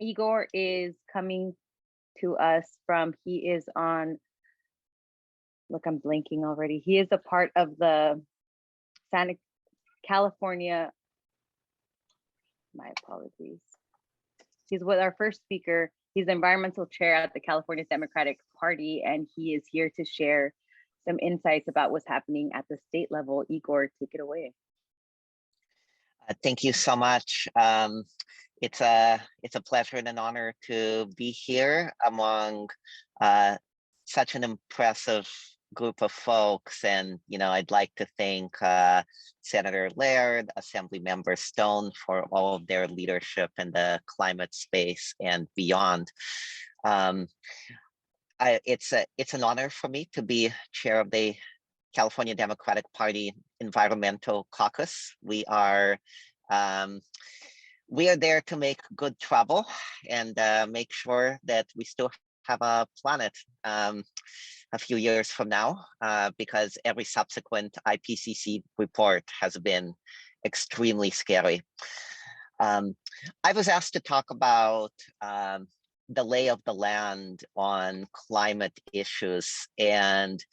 Igor is coming to us from, he is on, look, I'm blanking already. He is a part of the Santa California, my apologies. He's with our first speaker. He's the environmental chair at the California Democratic Party, and he is here to share some insights about what's happening at the state level. Igor, take it away. Thank you so much. It's a pleasure and an honor to be here among such an impressive group of folks. And, I'd like to thank Senator Laird, Assemblymember Stone for all of their leadership in the climate space and beyond. It's an honor for me to be chair of the California Democratic Party Environmental Caucus. We are there to make good trouble and make sure that we still have a planet a few years from now, because every subsequent IPCC report has been extremely scary. I was asked to talk about the lay of the land on climate issues. And,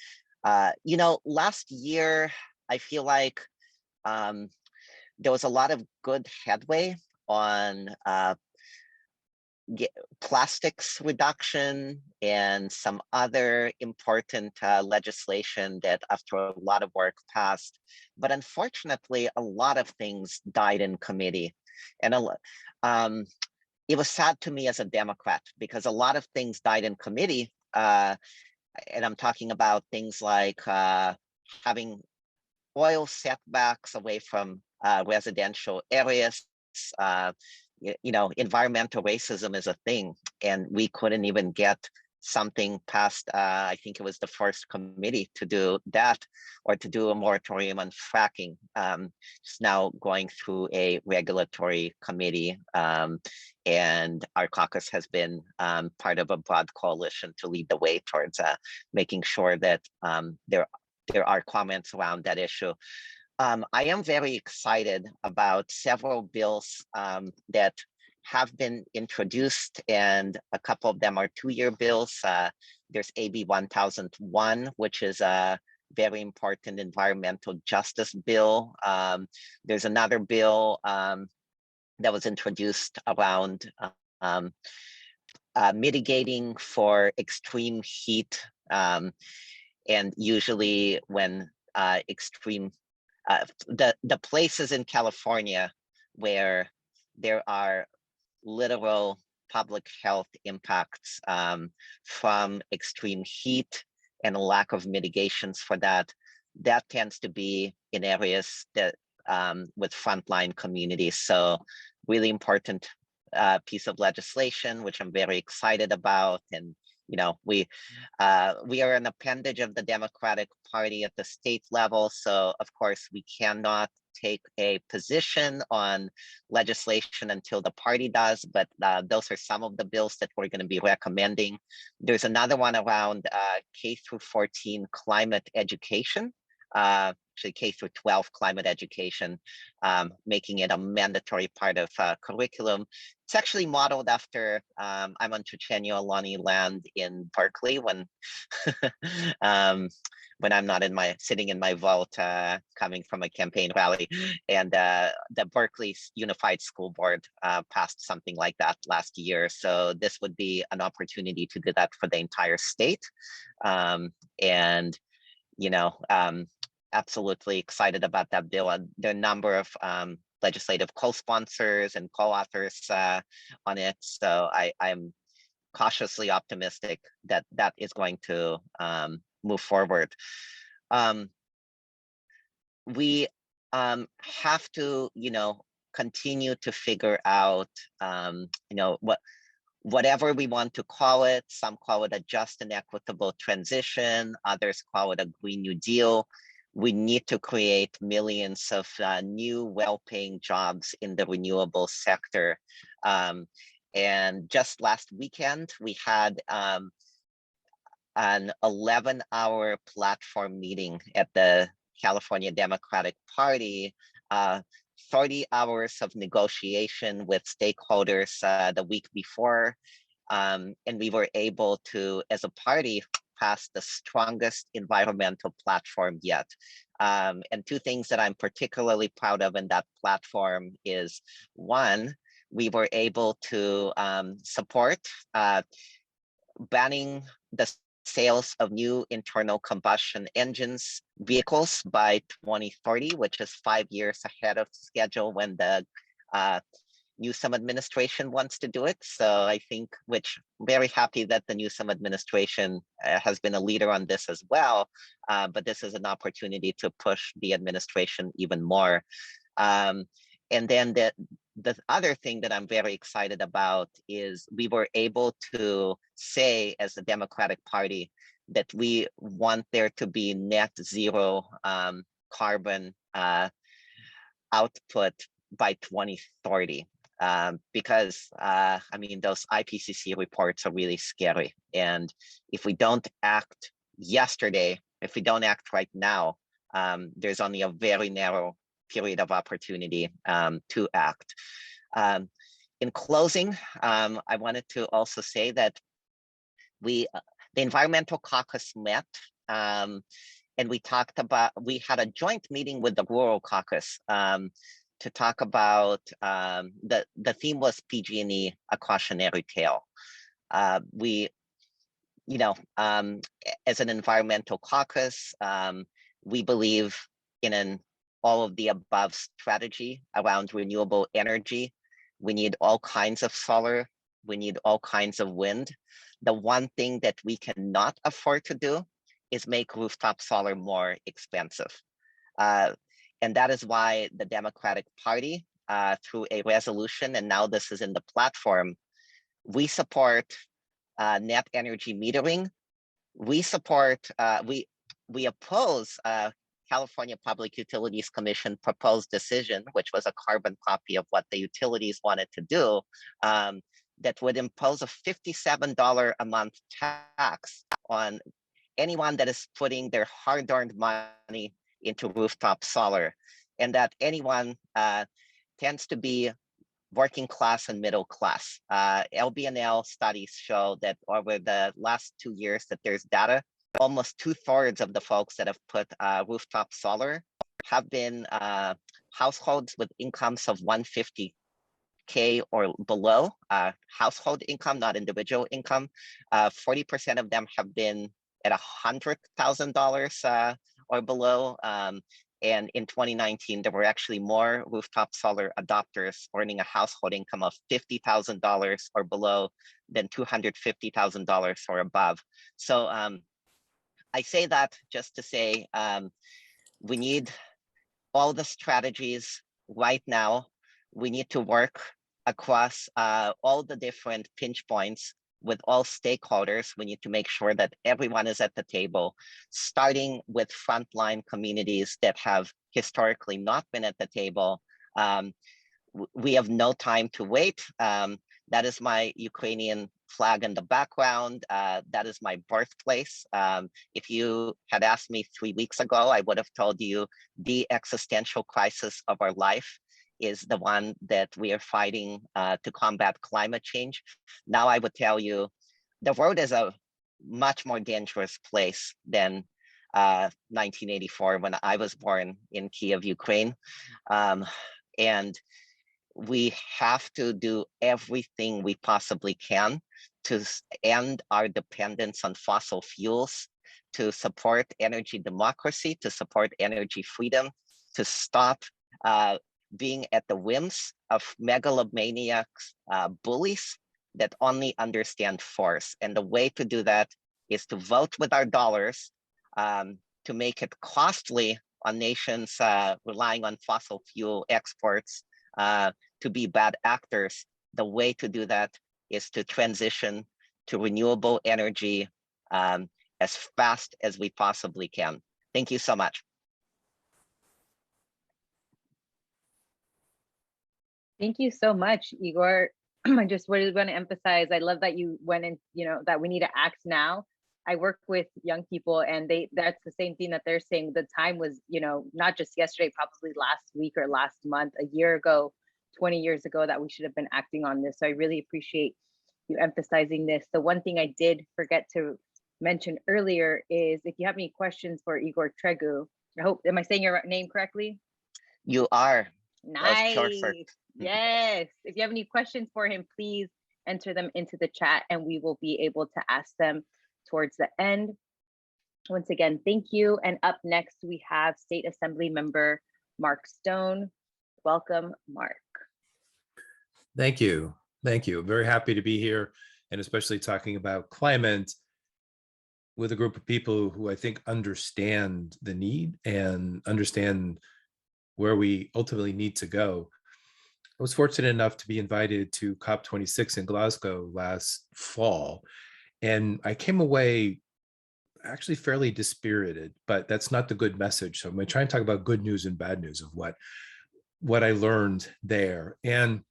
last year, I feel like there was a lot of good headway on plastics reduction and some other important legislation that after a lot of work passed. But unfortunately, a lot of things died in committee. And it was sad to me as a Democrat because a lot of things died in committee. And I'm talking about things like having oil setbacks away from residential areas. Environmental racism is a thing, and we couldn't even get something past, I think it was the first committee to do that, or to do a moratorium on fracking. It's now going through a regulatory committee, and our caucus has been part of a broad coalition to lead the way towards making sure that there are comments around that issue. I am very excited about several bills that have been introduced, and a couple of them are 2-year bills. There's AB 1001, which is a very important environmental justice bill. There's another bill that was introduced around mitigating for extreme heat. And usually when the places in California where there are literal public health impacts from extreme heat and a lack of mitigations for that tends to be in areas that with frontline communities. So really important piece of legislation, which I'm very excited about. And we are an appendage of the Democratic Party at the state level. So of course we cannot take a position on legislation until the party does, but those are some of the bills that we're going to be recommending. There's another one around K through 14 climate education, actually K through 12 climate education, making it a mandatory part of curriculum. It's actually modeled after I'm on Chochenyo Alani land in Berkeley when when I'm not sitting in my vault coming from a campaign rally. And the Berkeley Unified School Board passed something like that last year. So this would be an opportunity to do that for the entire state. And absolutely excited about that bill. There are a number of legislative co-sponsors and co-authors on it. So I'm cautiously optimistic that that is going to move forward. We have to, continue to figure out, whatever we want to call it. Some call it a just and equitable transition. Others call it a Green New Deal. We need to create millions of new well-paying jobs in the renewable sector. And just last weekend, we had an 11-hour platform meeting at the California Democratic Party 30 hours of negotiation with stakeholders the week before. And we were able to, as a party, pass the strongest environmental platform yet. And two things that I'm particularly proud of in that platform is, one, we were able to support banning the sales of new internal combustion engines vehicles by 2030, which is 5 years ahead of schedule when the Newsom administration wants to do it. So I think, which very happy that the Newsom administration has been a leader on this as well. But this is an opportunity to push the administration even more. And then the other thing that I'm very excited about is we were able to say as the Democratic Party that we want there to be net zero carbon output by 2030. Because I mean, those IPCC reports are really scary. And if we don't act yesterday, if we don't act right now, there's only a very narrow period of opportunity to act. In closing, I wanted to also say that the Environmental Caucus met and we had a joint meeting with the Rural Caucus to talk about, the theme was PG&E, a cautionary tale. We, as an environmental caucus, we believe in an all of the above strategy around renewable energy. We need all kinds of solar. We need all kinds of wind. The one thing that we cannot afford to do is make rooftop solar more expensive. And that is why the Democratic Party, through a resolution, and now this is in the platform, we support net energy metering. We support, we oppose California Public Utilities Commission proposed decision, which was a carbon copy of what the utilities wanted to do, that would impose a $57 a month tax on anyone that is putting their hard-earned money into rooftop solar, and that anyone tends to be working class and middle class. LBNL studies show that over the last 2 years that there's data, almost 2/3 of the folks that have put rooftop solar have been households with incomes of 150K or below, household income, not individual income. 40% of them have been at $100,000 or below. And in 2019, there were actually more rooftop solar adopters earning a household income of $50,000 or below than $250,000 or above. So I say that just to say we need all the strategies right now. We need to work across all the different pinch points with all stakeholders. We need to make sure that everyone is at the table, starting with frontline communities that have historically not been at the table. We have no time to wait. That is my Ukrainian flag in the background. That is my birthplace. If you had asked me 3 weeks ago, I would have told you the existential crisis of our life is the one that we are fighting to combat climate change. Now I would tell you, the world is a much more dangerous place than 1984 when I was born in Kiev, Ukraine. And we have to do everything we possibly can to end our dependence on fossil fuels, to support energy democracy, to support energy freedom, to stop being at the whims of megalomaniacs, bullies that only understand force. And the way to do that is to vote with our dollars, to make it costly on nations relying on fossil fuel exports to be bad actors. The way to do that is to transition to renewable energy as fast as we possibly can. Thank you so much. Thank you so much, Igor. I just really want to emphasize, I love that you went in, that we need to act now. I work with young people, and that's the same thing that they're saying. The time was, not just yesterday, probably last week or last month, a year ago, 20 years ago, that we should have been acting on this. So I really appreciate you emphasizing this. The one thing I did forget to mention earlier is, if you have any questions for Igor Tregub, am I saying your name correctly? You are. Nice. Short for Yes. If you have any questions for him, please enter them into the chat and we will be able to ask them towards the end. Once again, thank you. And up next, we have State Assembly Member Mark Stone. Welcome, Mark. Thank you. Thank you. Very happy to be here, and especially talking about climate with a group of people who I think understand the need and understand where we ultimately need to go. I was fortunate enough to be invited to COP26 in Glasgow last fall, and I came away actually fairly dispirited, but that's not the good message. So I'm going to try and talk about good news and bad news of what I learned there. And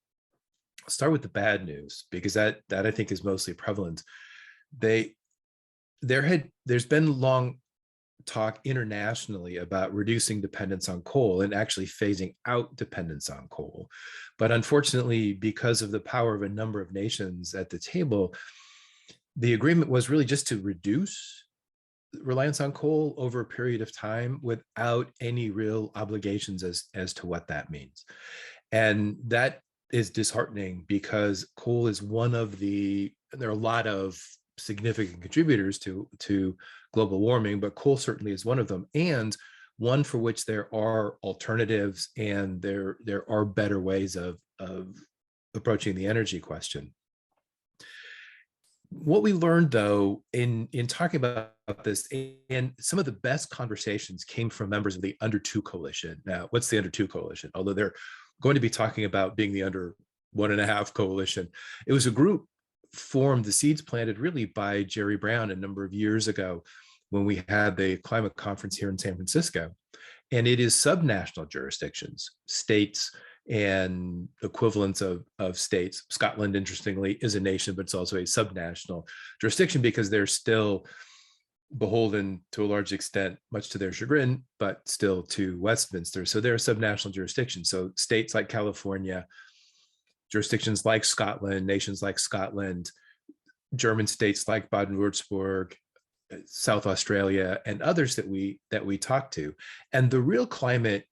I'll start with the bad news, because that I think is mostly prevalent. There's been long talk internationally about reducing dependence on coal and actually phasing out dependence on coal. But unfortunately, because of the power of a number of nations at the table, the agreement was really just to reduce reliance on coal over a period of time without any real obligations as to what that means. And that is disheartening, because coal is there are a lot of significant contributors to global warming, but coal certainly is one of them, and one for which there are alternatives and there are better ways of approaching the energy question. What we learned, though, in talking about this, and some of the best conversations came from members of the Under 2 Coalition. Now, what's the Under 2 Coalition? Although they're going to be talking about being the Under 1.5 Coalition, it was a group formed, the seeds planted really by Jerry Brown a number of years ago when we had the climate conference here in San Francisco. And it is subnational jurisdictions, states and equivalents of states. Scotland, interestingly, is a nation, but it's also a subnational jurisdiction because they're still beholden to a large extent, much to their chagrin, but still to Westminster. So they're a subnational jurisdiction. So states like California, jurisdictions like Scotland, nations like Scotland, German states like Baden-Württemberg, South Australia, and others that we talk to. And the real climate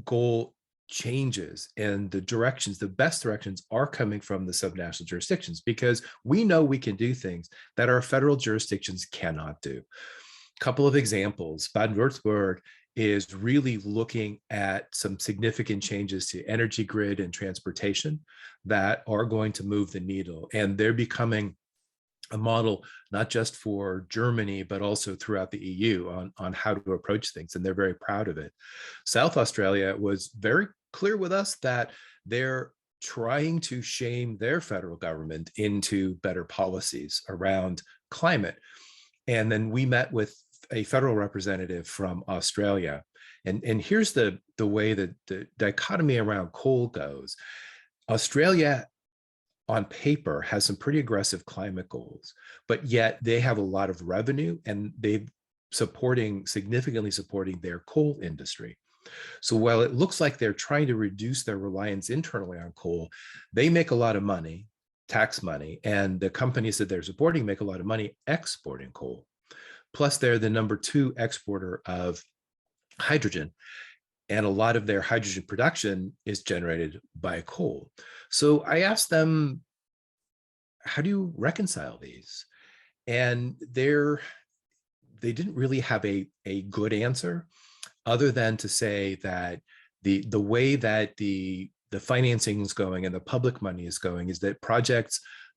goal changes, and the best directions are coming from the subnational jurisdictions, because we know we can do things that our federal jurisdictions cannot do. A couple of examples: Baden-Württemberg is really looking at some significant changes to energy grid and transportation that are going to move the needle, and they're becoming a model not just for Germany, but also throughout the EU on how to approach things, and they're very proud of it. South Australia was very clear with us that they're trying to shame their federal government into better policies around climate. And then we met with a federal representative from Australia. And here's the way that the dichotomy around coal goes. Australia, on paper, has some pretty aggressive climate goals, but yet they have a lot of revenue, and they're significantly supporting their coal industry. So while it looks like they're trying to reduce their reliance internally on coal, they make a lot of money, tax money, and the companies that they're supporting make a lot of money exporting coal. Plus, they're the number 2 exporter of hydrogen, and a lot of their hydrogen production is generated by coal. So I asked them, how do you reconcile these? And they didn't really have a good answer, other than to say that the way that the financing is going and the public money is going is that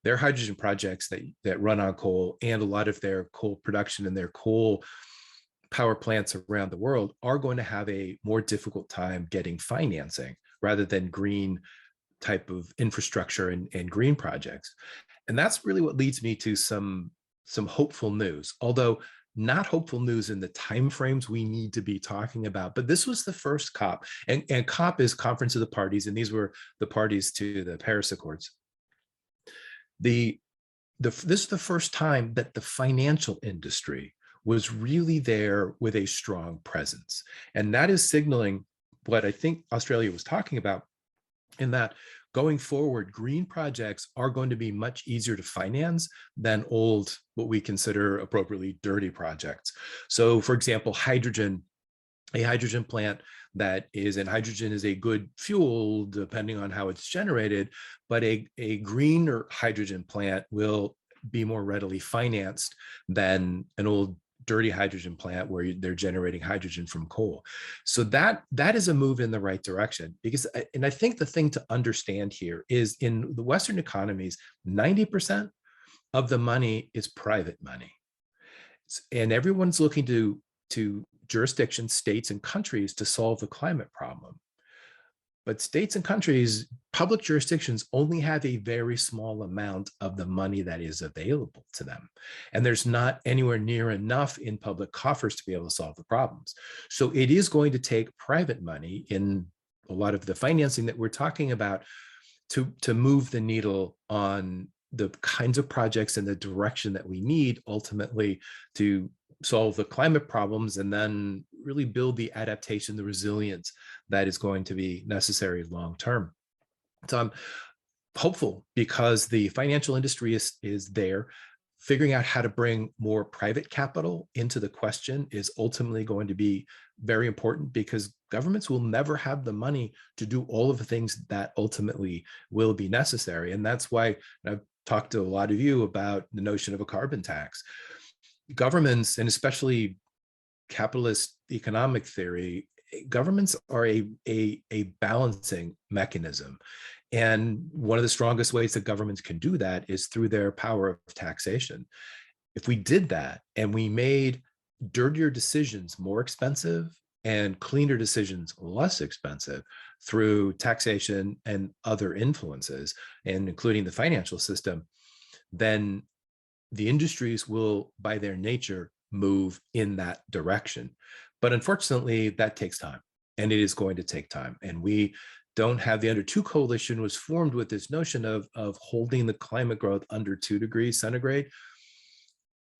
their hydrogen projects that run on coal, and a lot of their coal production and their coal power plants around the world are going to have a more difficult time getting financing rather than green type of infrastructure and green projects. And that's really what leads me to some hopeful news, although not hopeful news in the timeframes we need to be talking about. But this was the first COP, and COP is Conference of the Parties, and these were the parties to the Paris Accords. The this is the first time that the financial industry was really there with a strong presence. And that is signaling what I think Australia was talking about, in that going forward, green projects are going to be much easier to finance than old, what we consider appropriately dirty projects. So for example, hydrogen, a hydrogen plant that is, and hydrogen is a good fuel depending on how it's generated, but a greener hydrogen plant will be more readily financed than an old dirty hydrogen plant where they're generating hydrogen from coal. So that is a move in the right direction, because, and I think the thing to understand here is, in the Western economies, 90% of the money is private money. And everyone's looking to jurisdictions, states, and countries to solve the climate problem. But states and countries, public jurisdictions, only have a very small amount of the money that is available to them. And there's not anywhere near enough in public coffers to be able to solve the problems. So it is going to take private money in a lot of the financing that we're talking about to move the needle on the kinds of projects and the direction that we need ultimately to solve the climate problems, and then really build the adaptation, the resilience that is going to be necessary long term. So I'm hopeful, because the financial industry is there. Figuring out how to bring more private capital into the question is ultimately going to be very important, because governments will never have the money to do all of the things that ultimately will be necessary. And that's why I've talked to a lot of you about the notion of a carbon tax. Governments, and especially capitalist economic theory, governments are a balancing mechanism. And one of the strongest ways that governments can do that is through their power of taxation. If we did that and we made dirtier decisions more expensive and cleaner decisions less expensive through taxation and other influences, and including the financial system, then the industries will, by their nature, move in that direction. But unfortunately, that takes time, and it is going to take time. And we don't have, the Under 2 Coalition was formed with this notion of holding the climate growth under 2 degrees centigrade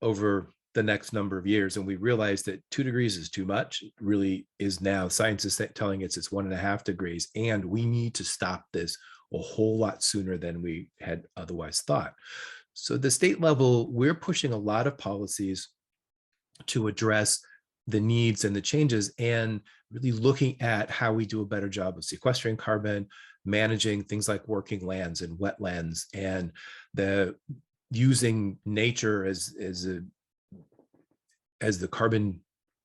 over the next number of years. And we realized that 2 degrees is too much. It really is now. Science is telling us it's 1.5 degrees, and we need to stop this a whole lot sooner than we had otherwise thought. So the state level, we're pushing a lot of policies to address the needs and the changes, and really looking at how we do a better job of sequestering carbon, managing things like working lands and wetlands, and the using nature as the carbon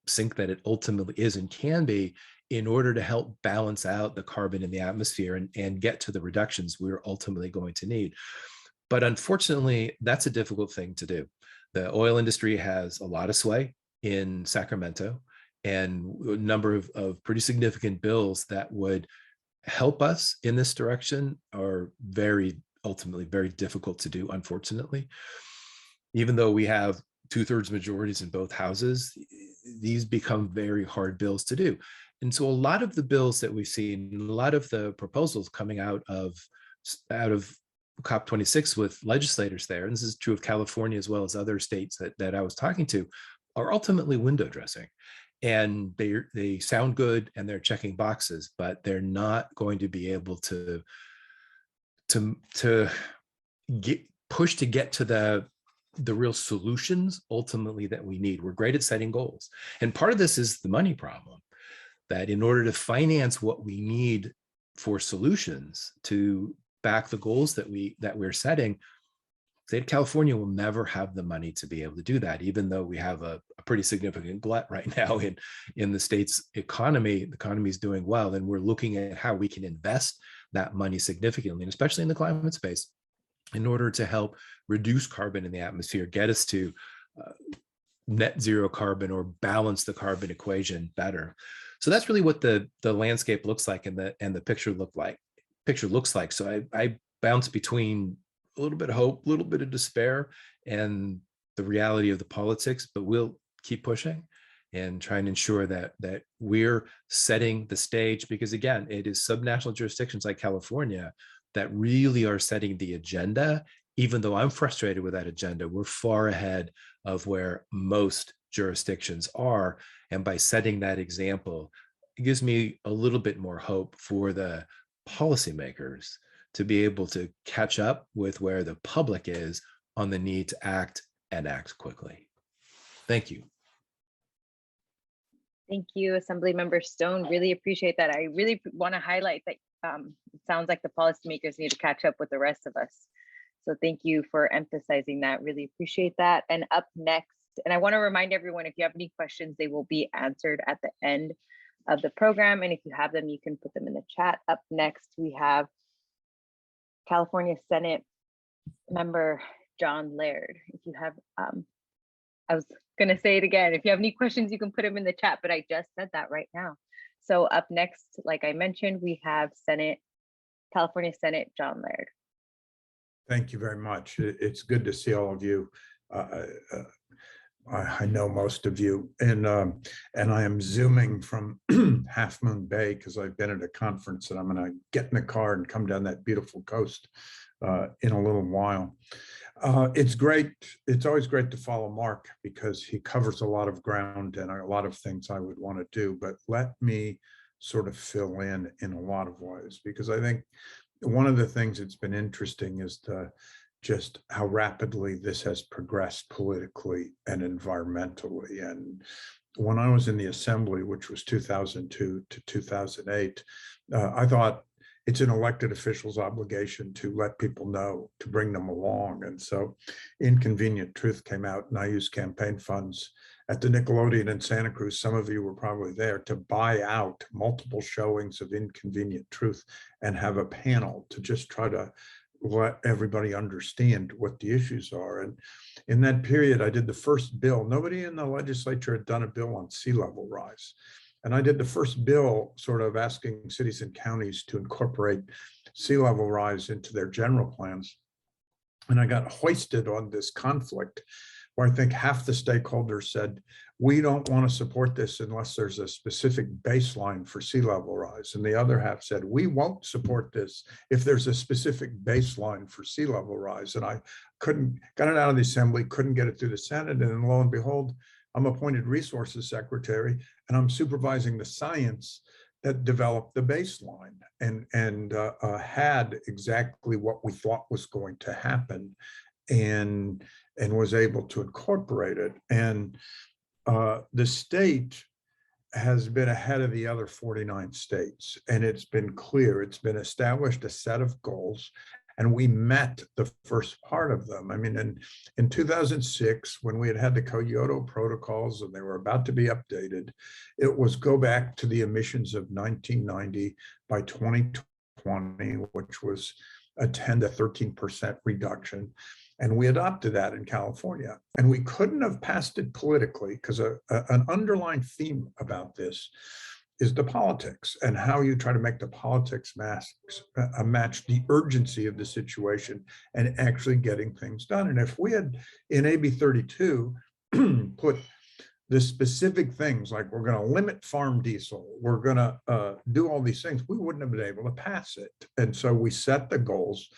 sink that it ultimately is and can be, in order to help balance out the carbon in the atmosphere and get to the reductions we're ultimately going to need. But unfortunately, that's a difficult thing to do. The oil industry has a lot of sway in Sacramento, and a number of pretty significant bills that would help us in this direction are ultimately very difficult to do, unfortunately. Even though we have 2/3 majorities in both houses, these become very hard bills to do. And so a lot of the bills that we've seen, a lot of the proposals coming out of COP26 with legislators there, and this is true of California as well as other states that I was talking to, are ultimately window dressing. And they sound good and they're checking boxes, but they're not going to be able to get pushed to get to the real solutions ultimately that we need. We're great at setting goals. And part of this is the money problem, that in order to finance what we need for solutions to back the goals that we're setting, state of California will never have the money to be able to do that, even though we have a pretty significant glut right now in the state's economy. The economy is doing well, and we're looking at how we can invest that money significantly, and especially in the climate space, in order to help reduce carbon in the atmosphere, get us to net zero carbon, or balance the carbon equation better. So that's really what the landscape looks like, and the picture looks like. So I bounce between a little bit of hope, a little bit of despair, and the reality of the politics, but we'll keep pushing and try and ensure that we're setting the stage, because again, it is subnational jurisdictions like California that really are setting the agenda even though I'm frustrated with that agenda, we're far ahead of where most jurisdictions are. And by setting that example, it gives me a little bit more hope for the policymakers to be able to catch up with where the public is on the need to act and act quickly. Thank you. Thank you, Assemblymember Stone. Really appreciate that. I really want to highlight that it sounds like the policymakers need to catch up with the rest of us. So thank you for emphasizing that. Really appreciate that. And up next, and I want to remind everyone, if you have any questions, they will be answered at the end of the program. And if you have them, you can put them in the chat. Up next, we have California Senate member John Laird. If you have, I was going to say it again. If you have any questions, you can put them in the chat, but I just said that right now. So up next, like I mentioned, we have California Senate John Laird. Thank you very much. It's good to see all of you. I know most of you, and I am Zooming from Half Moon Bay because I've been at a conference, and I'm going to get in the car and come down that beautiful coast in a little while. It's great. It's always great to follow Mark because he covers a lot of ground and a lot of things I would want to do. But let me sort of fill in a lot of ways, because I think one of the things that's been interesting is just how rapidly this has progressed politically and environmentally. And when I was in the Assembly, which was 2002 to 2008, I thought it's an elected official's obligation to let people know, to bring them along. And so Inconvenient Truth came out, and I used campaign funds at the Nickelodeon in Santa Cruz. Some of you were probably there, to buy out multiple showings of Inconvenient Truth and have a panel to just try to let everybody understand what the issues are. And in that period, I did the first bill. Nobody in the legislature had done a bill on sea level rise. And I did the first bill sort of asking cities and counties to incorporate sea level rise into their general plans. And I got hoisted on this conflict where I think half the stakeholders said, we don't want to support this unless there's a specific baseline for sea level rise. And the other half said, we won't support this if there's a specific baseline for sea level rise. And I got it out of the Assembly, couldn't get it through the Senate. And then lo and behold, I'm appointed Resources Secretary, and I'm supervising the science that developed the baseline and had exactly what we thought was going to happen, and was able to incorporate it. And the state has been ahead of the other 49 states, and it's been clear. It's been established a set of goals, and we met the first part of them. I mean, in 2006, when we had the Kyoto protocols and they were about to be updated, it was go back to the emissions of 1990 by 2020, which was a 10 to 13% reduction. And we adopted that in California. And we couldn't have passed it politically because an underlying theme about this is the politics and how you try to make the politics match the urgency of the situation and actually getting things done. And if we had in AB 32 put the specific things like we're going to limit farm diesel, we're going to do all these things, we wouldn't have been able to pass it. And so we set the goals.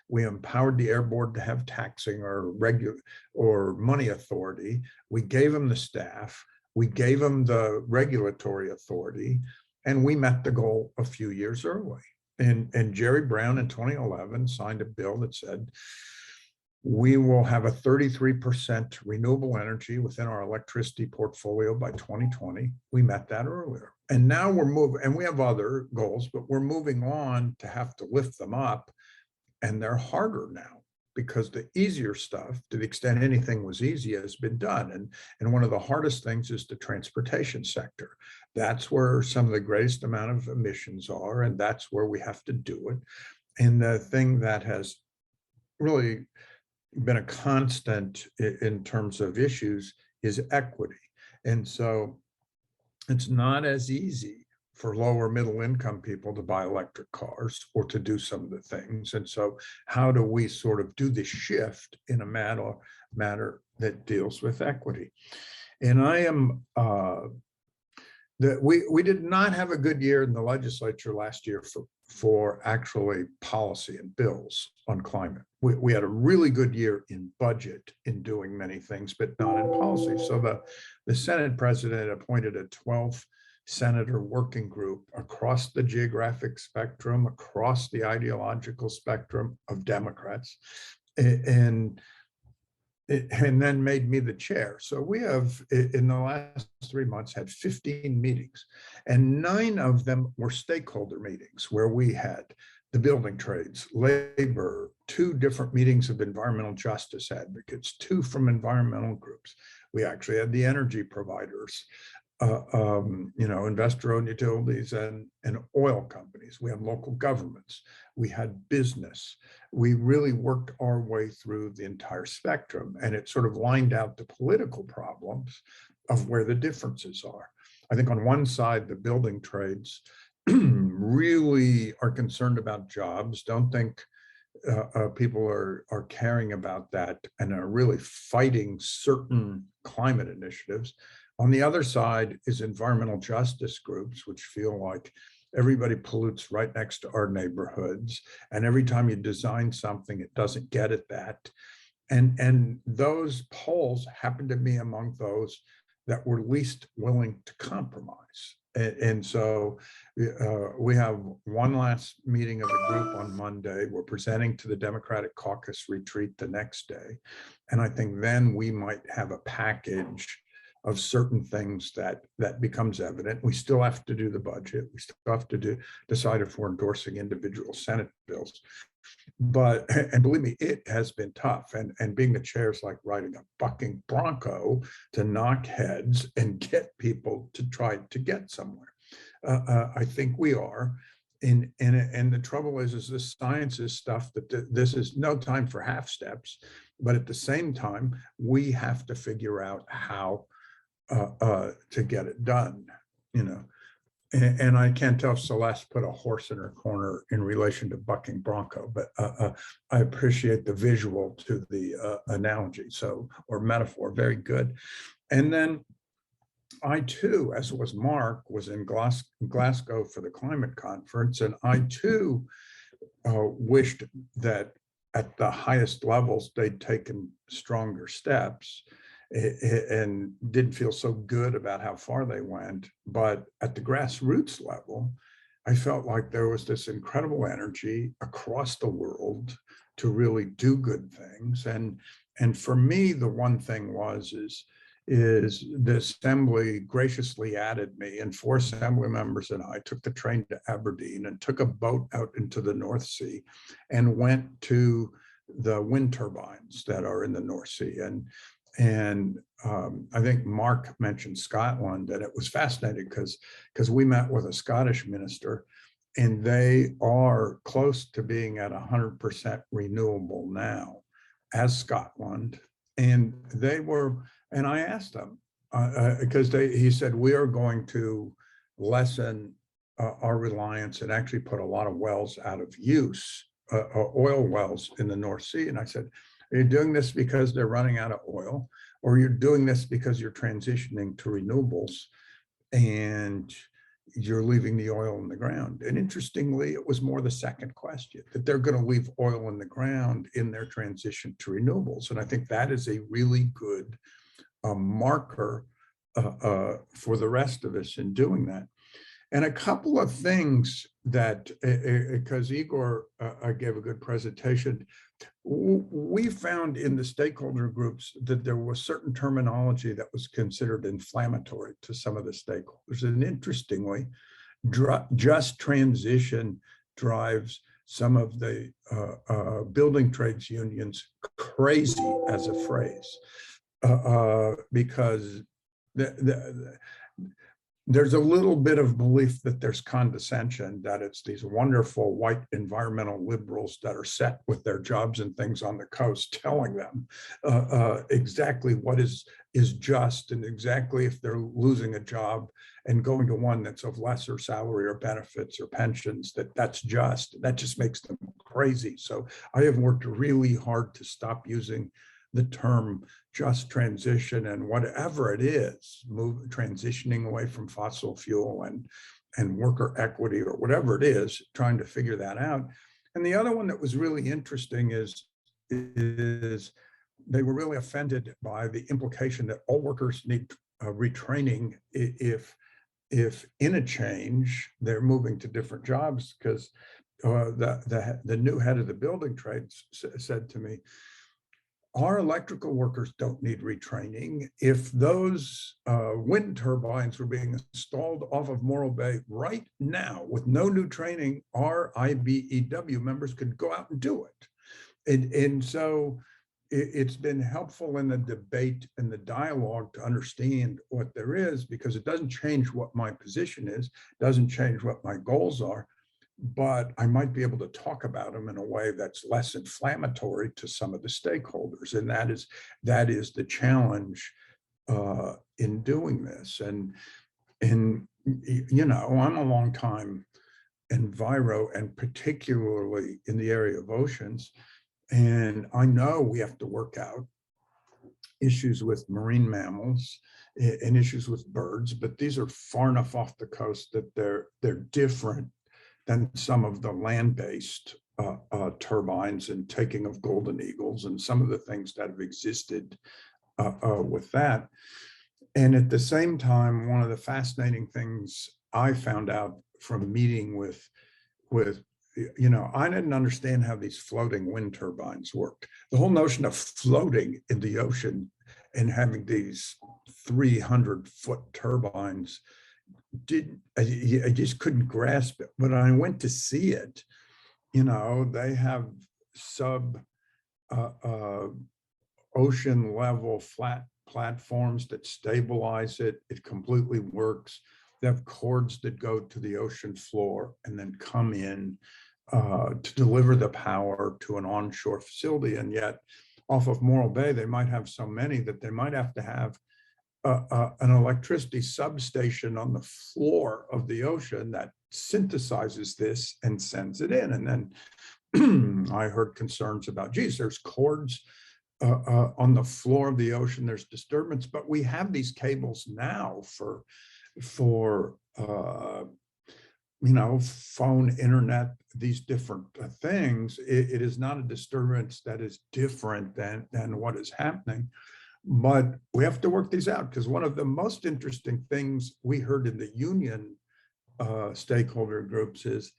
We empowered the Air Board to have taxing or money authority. We gave them the staff. We gave them the regulatory authority, and we met the goal a few years early. And Jerry Brown in 2011 signed a bill that said, we will have a 33% renewable energy within our electricity portfolio by 2020. We met that earlier. And now we're moving, and we have other goals, but we're moving on to have to lift them up. And they're harder now because the easier stuff, to the extent anything was easy, has been done. And one of the hardest things is the transportation sector. That's where some of the greatest amount of emissions are, and that's where we have to do it. And the thing that has really been a constant in terms of issues is equity. And so it's not as easy for lower middle income people to buy electric cars or to do some of the things. And so how do we sort of do this shift in a manner that deals with equity? And I am we did not have a good year in the legislature last year for actually policy and bills on climate. We had a really good year in budget in doing many things, but not in policy. So the Senate president appointed a 12 senator working group across the geographic spectrum, across the ideological spectrum of Democrats, and then made me the chair. So we have, in the last 3 months, had 15 meetings, and 9 of them were stakeholder meetings where we had the building trades, labor, 2 different meetings of environmental justice advocates, 2 from environmental groups. We actually had the energy providers, investor-owned utilities and oil companies. We had local governments. We had business. We really worked our way through the entire spectrum, and it sort of lined out the political problems of where the differences are. I think on one side, the building trades really are concerned about jobs, don't think people are caring about that, and are really fighting certain climate initiatives. On the other side is environmental justice groups, which feel like everybody pollutes right next to our neighborhoods, and every time you design something, it doesn't get at that. And those polls happen to be among those that were least willing to compromise. And so we have one last meeting of the group on Monday. We're presenting to the Democratic caucus retreat the next day. And I think then we might have a package of certain things that becomes evident. We still have to do the budget. We still have to decide if we're endorsing individual Senate bills. But, and believe me, it has been tough. And being the chair is like riding a bucking bronco to knock heads and get people to try to get somewhere. I think we are. And the trouble is this science is stuff that this is no time for half steps. But at the same time, we have to figure out how to get it done, And I can't tell if Celeste put a horse in her corner in relation to bucking bronco, but I appreciate the visual to the analogy, or metaphor, very good. And then I too, as was Mark, was in Glasgow for the climate conference, and I too wished that at the highest levels they'd taken stronger steps, and didn't feel so good about how far they went. But at the grassroots level, I felt like there was this incredible energy across the world to really do good things. And for me, the one thing is the assembly graciously added me, and 4 assembly members and I took the train to Aberdeen and took a boat out into the North Sea and went to the wind turbines that are in the North Sea. And I think Mark mentioned Scotland, and it was fascinating because we met with a Scottish minister, and they are close to being at 100% renewable now, as Scotland. And I asked them, because he said, we are going to lessen our reliance and actually put a lot of wells out of use, oil wells in the North Sea. And I said, are you doing this because they're running out of oil, or you're doing this because you're transitioning to renewables and you're leaving the oil in the ground? And interestingly, it was more the second question, that they're going to leave oil in the ground in their transition to renewables. And I think that is a really good marker for the rest of us in doing that. And a couple of things that, because Igor gave a good presentation, we found in the stakeholder groups that there was certain terminology that was considered inflammatory to some of the stakeholders. And interestingly, just transition drives some of the building trades unions crazy as a phrase, because there's a little bit of belief that there's condescension, that it's these wonderful white environmental liberals that are set with their jobs and things on the coast telling them exactly what is just, and exactly if they're losing a job and going to one that's of lesser salary or benefits or pensions, that's just. That just makes them crazy. So I have worked really hard to stop using the term just transition and whatever it is, transitioning away from fossil fuel and worker equity or whatever it is, trying to figure that out. And the other one that was really interesting is they were really offended by the implication that all workers need retraining if in a change they're moving to different jobs, because the new head of the building trades said to me, our electrical workers don't need retraining. If those wind turbines were being installed off of Morro Bay right now with no new training, our IBEW members could go out and do it. And so it's been helpful in the debate and the dialogue to understand what there is, because it doesn't change what my position is, doesn't change what my goals are, but I might be able to talk about them in a way that's less inflammatory to some of the stakeholders. And that is the challenge in doing this. And you know, I'm a long time enviro, and particularly in the area of oceans. And I know we have to work out issues with marine mammals and issues with birds, but these are far enough off the coast that they're different than some of the land-based turbines and taking of golden eagles and some of the things that have existed with that. And at the same time, one of the fascinating things I found out from meeting with you know, I didn't understand how these floating wind turbines worked. The whole notion of floating in the ocean and having these 300-foot turbines, I just couldn't grasp it. But I went to see it, you know, they have ocean level flat platforms that stabilize it. It completely works. They have cords that go to the ocean floor and then come in to deliver the power to an onshore facility. And yet off of Morro Bay, they might have so many that they might have to have an electricity substation on the floor of the ocean that synthesizes this and sends it in. And then I heard concerns about, geez, there's cords on the floor of the ocean, there's disturbance, but we have these cables now for you know, phone, internet, these different things. It is not a disturbance that is different than what is happening, but we have to work these out, because one of the most interesting things we heard in the union stakeholder groups is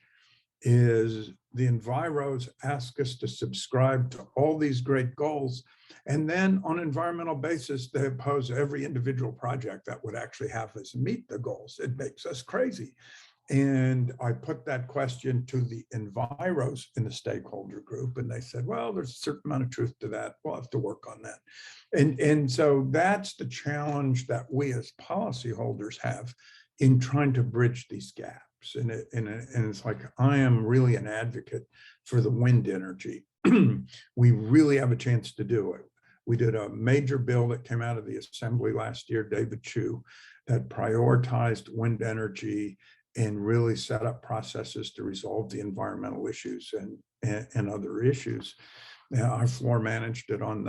the enviros ask us to subscribe to all these great goals, and then on an environmental basis they oppose every individual project that would actually have us meet the goals. It makes us crazy. And I put that question to the enviros in the stakeholder group, and they said, well, there's a certain amount of truth to that. We'll have to work on that. And so that's the challenge that we as policyholders have in trying to bridge these gaps. And it's like, I am really an advocate for the wind energy. We really have a chance to do it. We did a major bill that came out of the assembly last year, David Chu, that prioritized wind energy and really set up processes to resolve the environmental issues and other issues. Now, I floor managed it on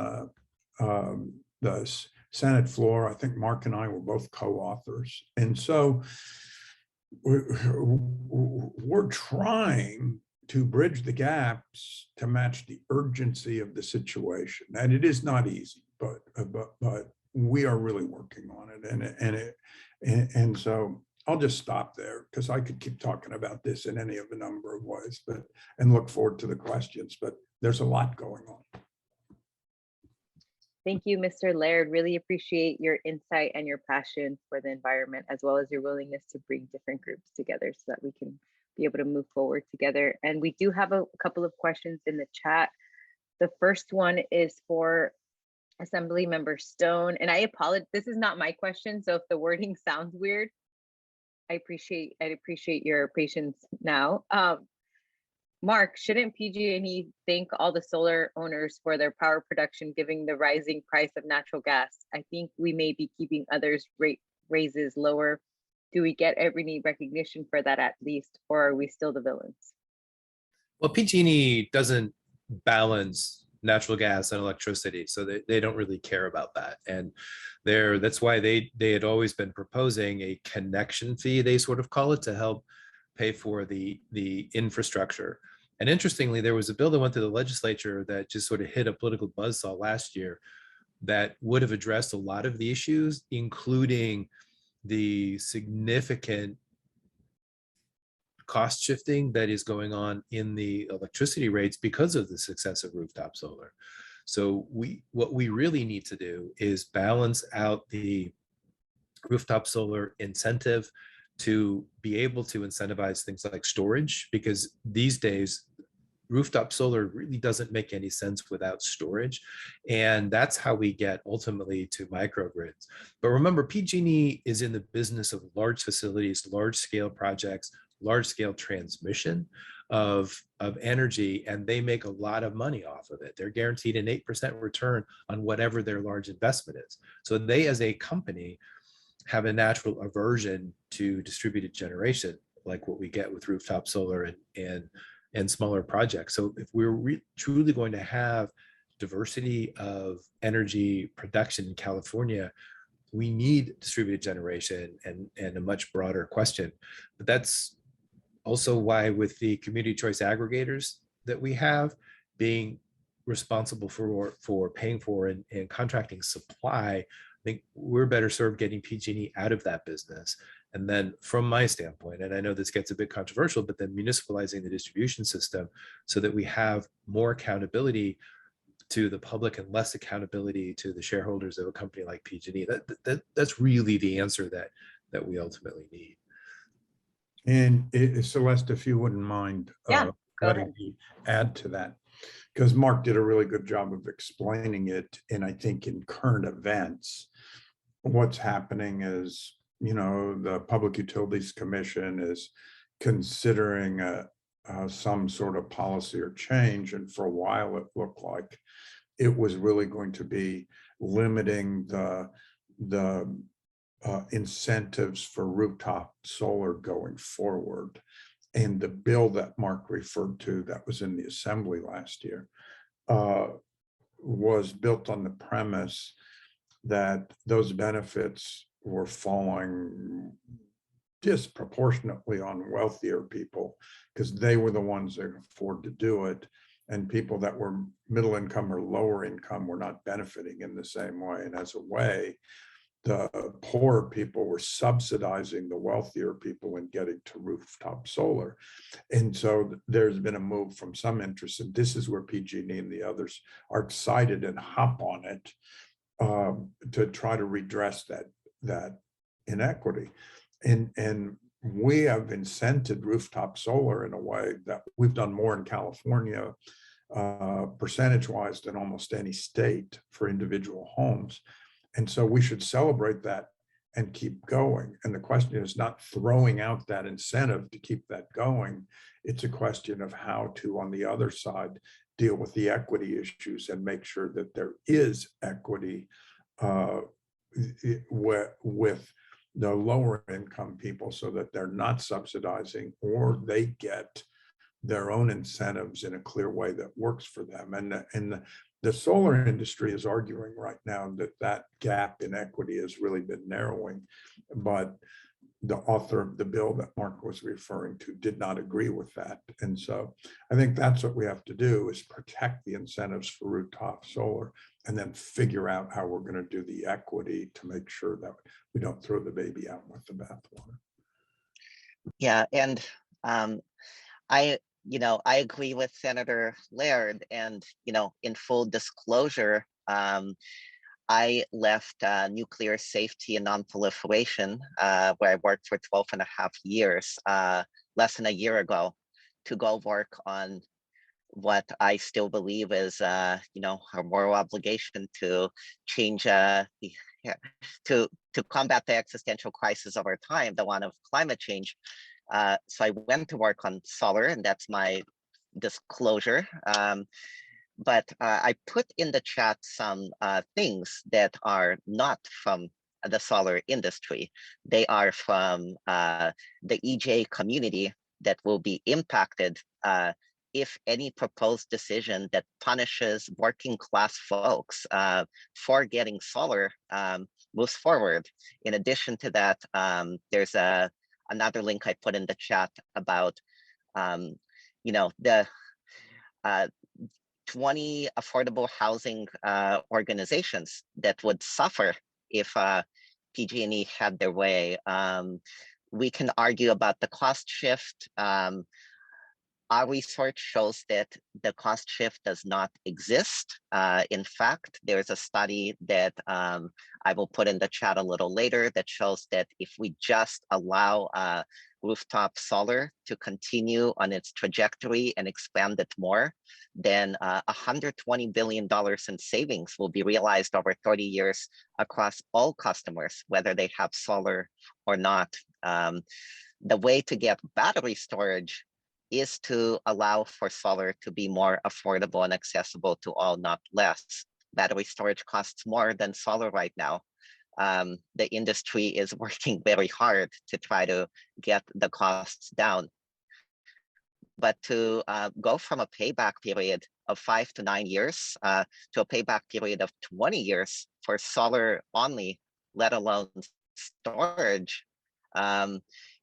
the Senate floor. I think Mark and I were both co-authors. And so we're trying to bridge the gaps to match the urgency of the situation. And it is not easy, but we are really working on it. And so I'll just stop there, because I could keep talking about this in any of a number of ways, and look forward to the questions, but there's a lot going on. Thank you, Mr. Laird. Really appreciate your insight and your passion for the environment, as well as your willingness to bring different groups together so that we can be able to move forward together. And we do have a couple of questions in the chat. The first one is for Assembly Member Stone, and I apologize, this is not my question, so if the wording sounds weird, I'd appreciate your patience now. Mark, shouldn't PG&E thank all the solar owners for their power production, given the rising price of natural gas? I think we may be keeping others' rate raises lower. Do we get any recognition for that at least, or are we still the villains? Well, PG&E doesn't balance natural gas and electricity, so they don't really care about that. And that's why they had always been proposing a connection fee, they sort of call it, to help pay for the infrastructure. And interestingly, there was a bill that went through the legislature that just sort of hit a political buzzsaw last year that would have addressed a lot of the issues, including the significant cost shifting that is going on in the electricity rates because of the success of rooftop solar. So what we really need to do is balance out the rooftop solar incentive to be able to incentivize things like storage, because these days rooftop solar really doesn't make any sense without storage. And that's how we get ultimately to microgrids. But remember, PG&E is in the business of large facilities, large scale projects, large scale transmission of energy, and they make a lot of money off of it. They're guaranteed an 8% return on whatever their large investment is. So they, as a company, have a natural aversion to distributed generation, like what we get with rooftop solar and smaller projects. So if we're truly going to have diversity of energy production in California, we need distributed generation and a much broader question. But that's also why, with the community choice aggregators that we have, being responsible for paying for and contracting supply, I think we're better served getting PG&E out of that business. And then from my standpoint, and I know this gets a bit controversial, but then municipalizing the distribution system so that we have more accountability to the public and less accountability to the shareholders of a company like PG&E. That's really the answer that we ultimately need. And Celeste, if you wouldn't mind letting me add to that, because Mark did a really good job of explaining it. And I think in current events, what's happening is, the Public Utilities Commission is considering some sort of policy or change. And for a while, it looked like it was really going to be limiting the incentives for rooftop solar going forward. And the bill that Mark referred to that was in the assembly last year was built on the premise that those benefits were falling disproportionately on wealthier people because they were the ones that could afford to do it. And people that were middle income or lower income were not benefiting in the same way. And as a way, the poor people were subsidizing the wealthier people in getting to rooftop solar. And so there's been a move from some interest, and this is where PG&E and the others are excited and hop on it to try to redress that inequity. And we have incented rooftop solar in a way that we've done more in California percentage-wise than almost any state for individual homes. And so we should celebrate that and keep going. And the question is not throwing out that incentive to keep that going. It's a question of how to, on the other side, deal with the equity issues and make sure that there is equity with the lower income people so that they're not subsidizing, or they get their own incentives in a clear way that works for them. And the solar industry is arguing right now that gap in equity has really been narrowing, but the author of the bill that Mark was referring to did not agree with that. And so I think that's what we have to do, is protect the incentives for rooftop solar and then figure out how we're going to do the equity to make sure that we don't throw the baby out with the bathwater. Yeah, and I agree with Senator Laird, and in full disclosure, I left nuclear safety and nonproliferation, where I worked for 12 and a half years, less than a year ago, to go work on what I still believe is, our moral obligation to change, to combat the existential crisis of our time, the one of climate change. So I went to work on solar, and that's my disclosure. But I put in the chat some things that are not from the solar industry. They are from the EJ community that will be impacted if any proposed decision that punishes working class folks for getting solar moves forward. In addition to that, there's another link I put in the chat about the 20 affordable housing organizations that would suffer if PG&E had their way. We can argue about the cost shift. Our research shows that the cost shift does not exist. In fact, there's a study that I will put in the chat a little later that shows that if we just allow rooftop solar to continue on its trajectory and expand it more, then $120 billion in savings will be realized over 30 years across all customers, whether they have solar or not. The way to get battery storage is to allow for solar to be more affordable and accessible to all, not less. Battery storage costs more than solar right now. The industry is working very hard to try to get the costs down. But to go from a payback period of 5 to 9 years to a payback period of 20 years for solar only, let alone storage,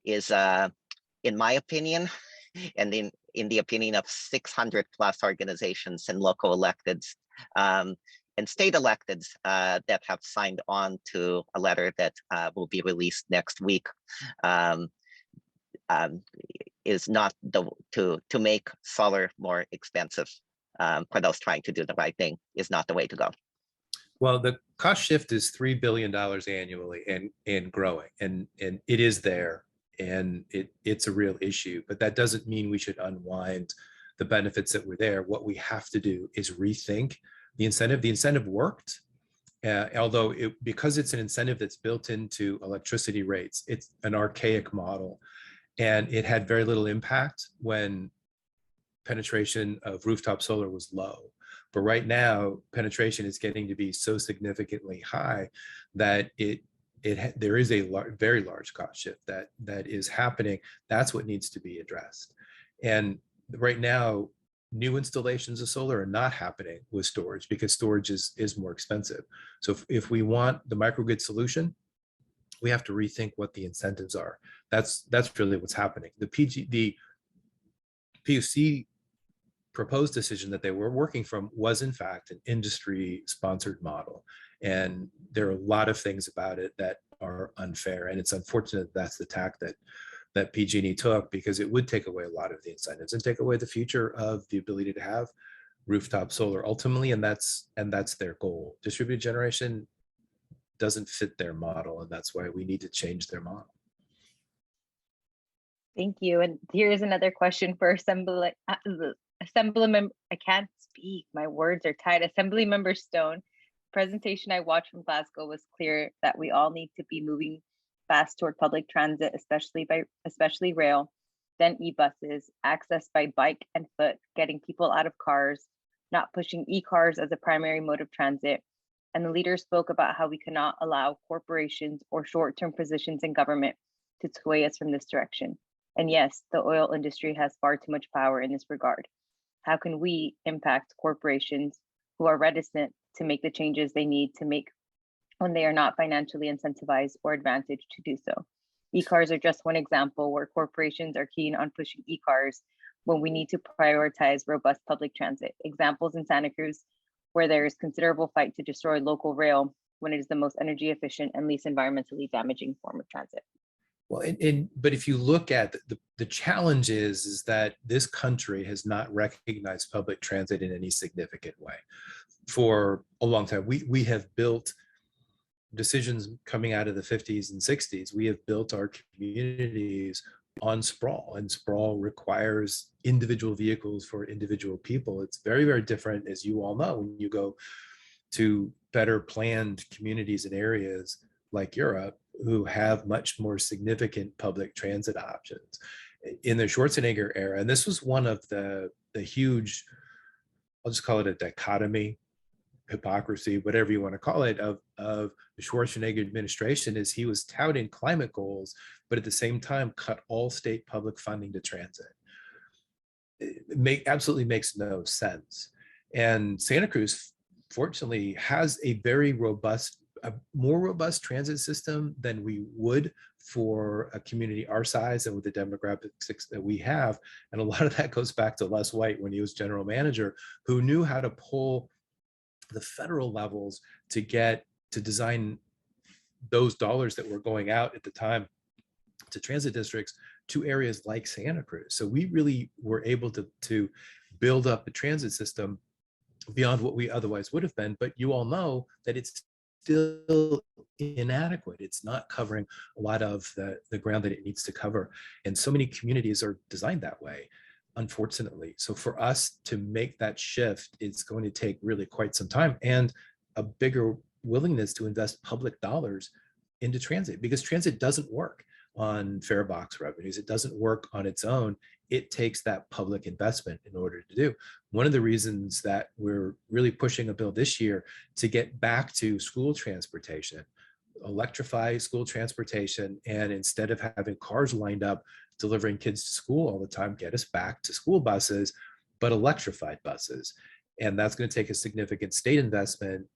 is, in my opinion, and in the opinion of 600 plus organizations and local electeds and state electeds that have signed on to a letter that will be released next week, is not to make solar more expensive for those trying to do the right thing is not the way to go. Well, the cost shift is $3 billion annually and growing, and it is there. And it's a real issue, but that doesn't mean we should unwind the benefits that were there. What we have to do is rethink the incentive. The incentive worked, although because it's an incentive that's built into electricity rates, it's an archaic model, and it had very little impact when penetration of rooftop solar was low. But right now, penetration is getting to be so significantly high that there is a very large cost shift that is happening. That's what needs to be addressed. And right now, new installations of solar are not happening with storage because storage is more expensive. So if we want the microgrid solution, we have to rethink what the incentives are. That's really what's happening. The PUC proposed decision that they were working from was in fact an industry sponsored model. And there are a lot of things about it that are unfair. And it's unfortunate that's the tack that PG&E took, because it would take away a lot of the incentives and take away the future of the ability to have rooftop solar ultimately. And that's their goal. Distributed generation doesn't fit their model. And that's why we need to change their model. Thank you. And here's another question for Assembly member. I can't speak. My words are tied. Assembly Member Stone. Presentation I watched from Glasgow was clear that we all need to be moving fast toward public transit, especially rail, then e-buses, access by bike and foot, getting people out of cars, not pushing e-cars as a primary mode of transit. And the leader spoke about how we cannot allow corporations or short-term positions in government to sway us from this direction. And yes, the oil industry has far too much power in this regard. How can we impact corporations who are reticent to make the changes they need to make when they are not financially incentivized or advantaged to do so? E-cars are just one example where corporations are keen on pushing e-cars when we need to prioritize robust public transit. Examples in Santa Cruz, where there is considerable fight to destroy local rail when it is the most energy efficient and least environmentally damaging form of transit. Well, but if you look at the challenge is that this country has not recognized public transit in any significant way for a long time. We have built decisions coming out of the 50s and 60s. We have built our communities on sprawl, and sprawl requires individual vehicles for individual people. It's very, very different, as you all know, when you go to better planned communities and areas like Europe, who have much more significant public transit options. In the Schwarzenegger era, and this was one of the huge, I'll just call it a dichotomy, hypocrisy, whatever you want to call it, of the Schwarzenegger administration, is he was touting climate goals, but at the same time cut all state public funding to transit. absolutely makes no sense. And Santa Cruz, fortunately, has a very robust, a more robust transit system than we would for a community our size and with the demographics that we have. And a lot of that goes back to Les White when he was general manager, who knew how to pull the federal levels to get to design those dollars that were going out at the time to transit districts to areas like Santa Cruz. So we really were able to build up the transit system beyond what we otherwise would have been. But you all know that it's still inadequate. It's not covering a lot of the ground that it needs to cover. And so many communities are designed that way, unfortunately. So for us to make that shift, it's going to take really quite some time and a bigger willingness to invest public dollars into transit, because transit doesn't work on fare box revenues. It doesn't work on its own. It takes that public investment in order to do. One of the reasons that we're really pushing a bill this year to get back to school transportation, electrify school transportation, and instead of having cars lined up delivering kids to school all the time, get us back to school buses, but electrified buses. And that's going to take a significant state investment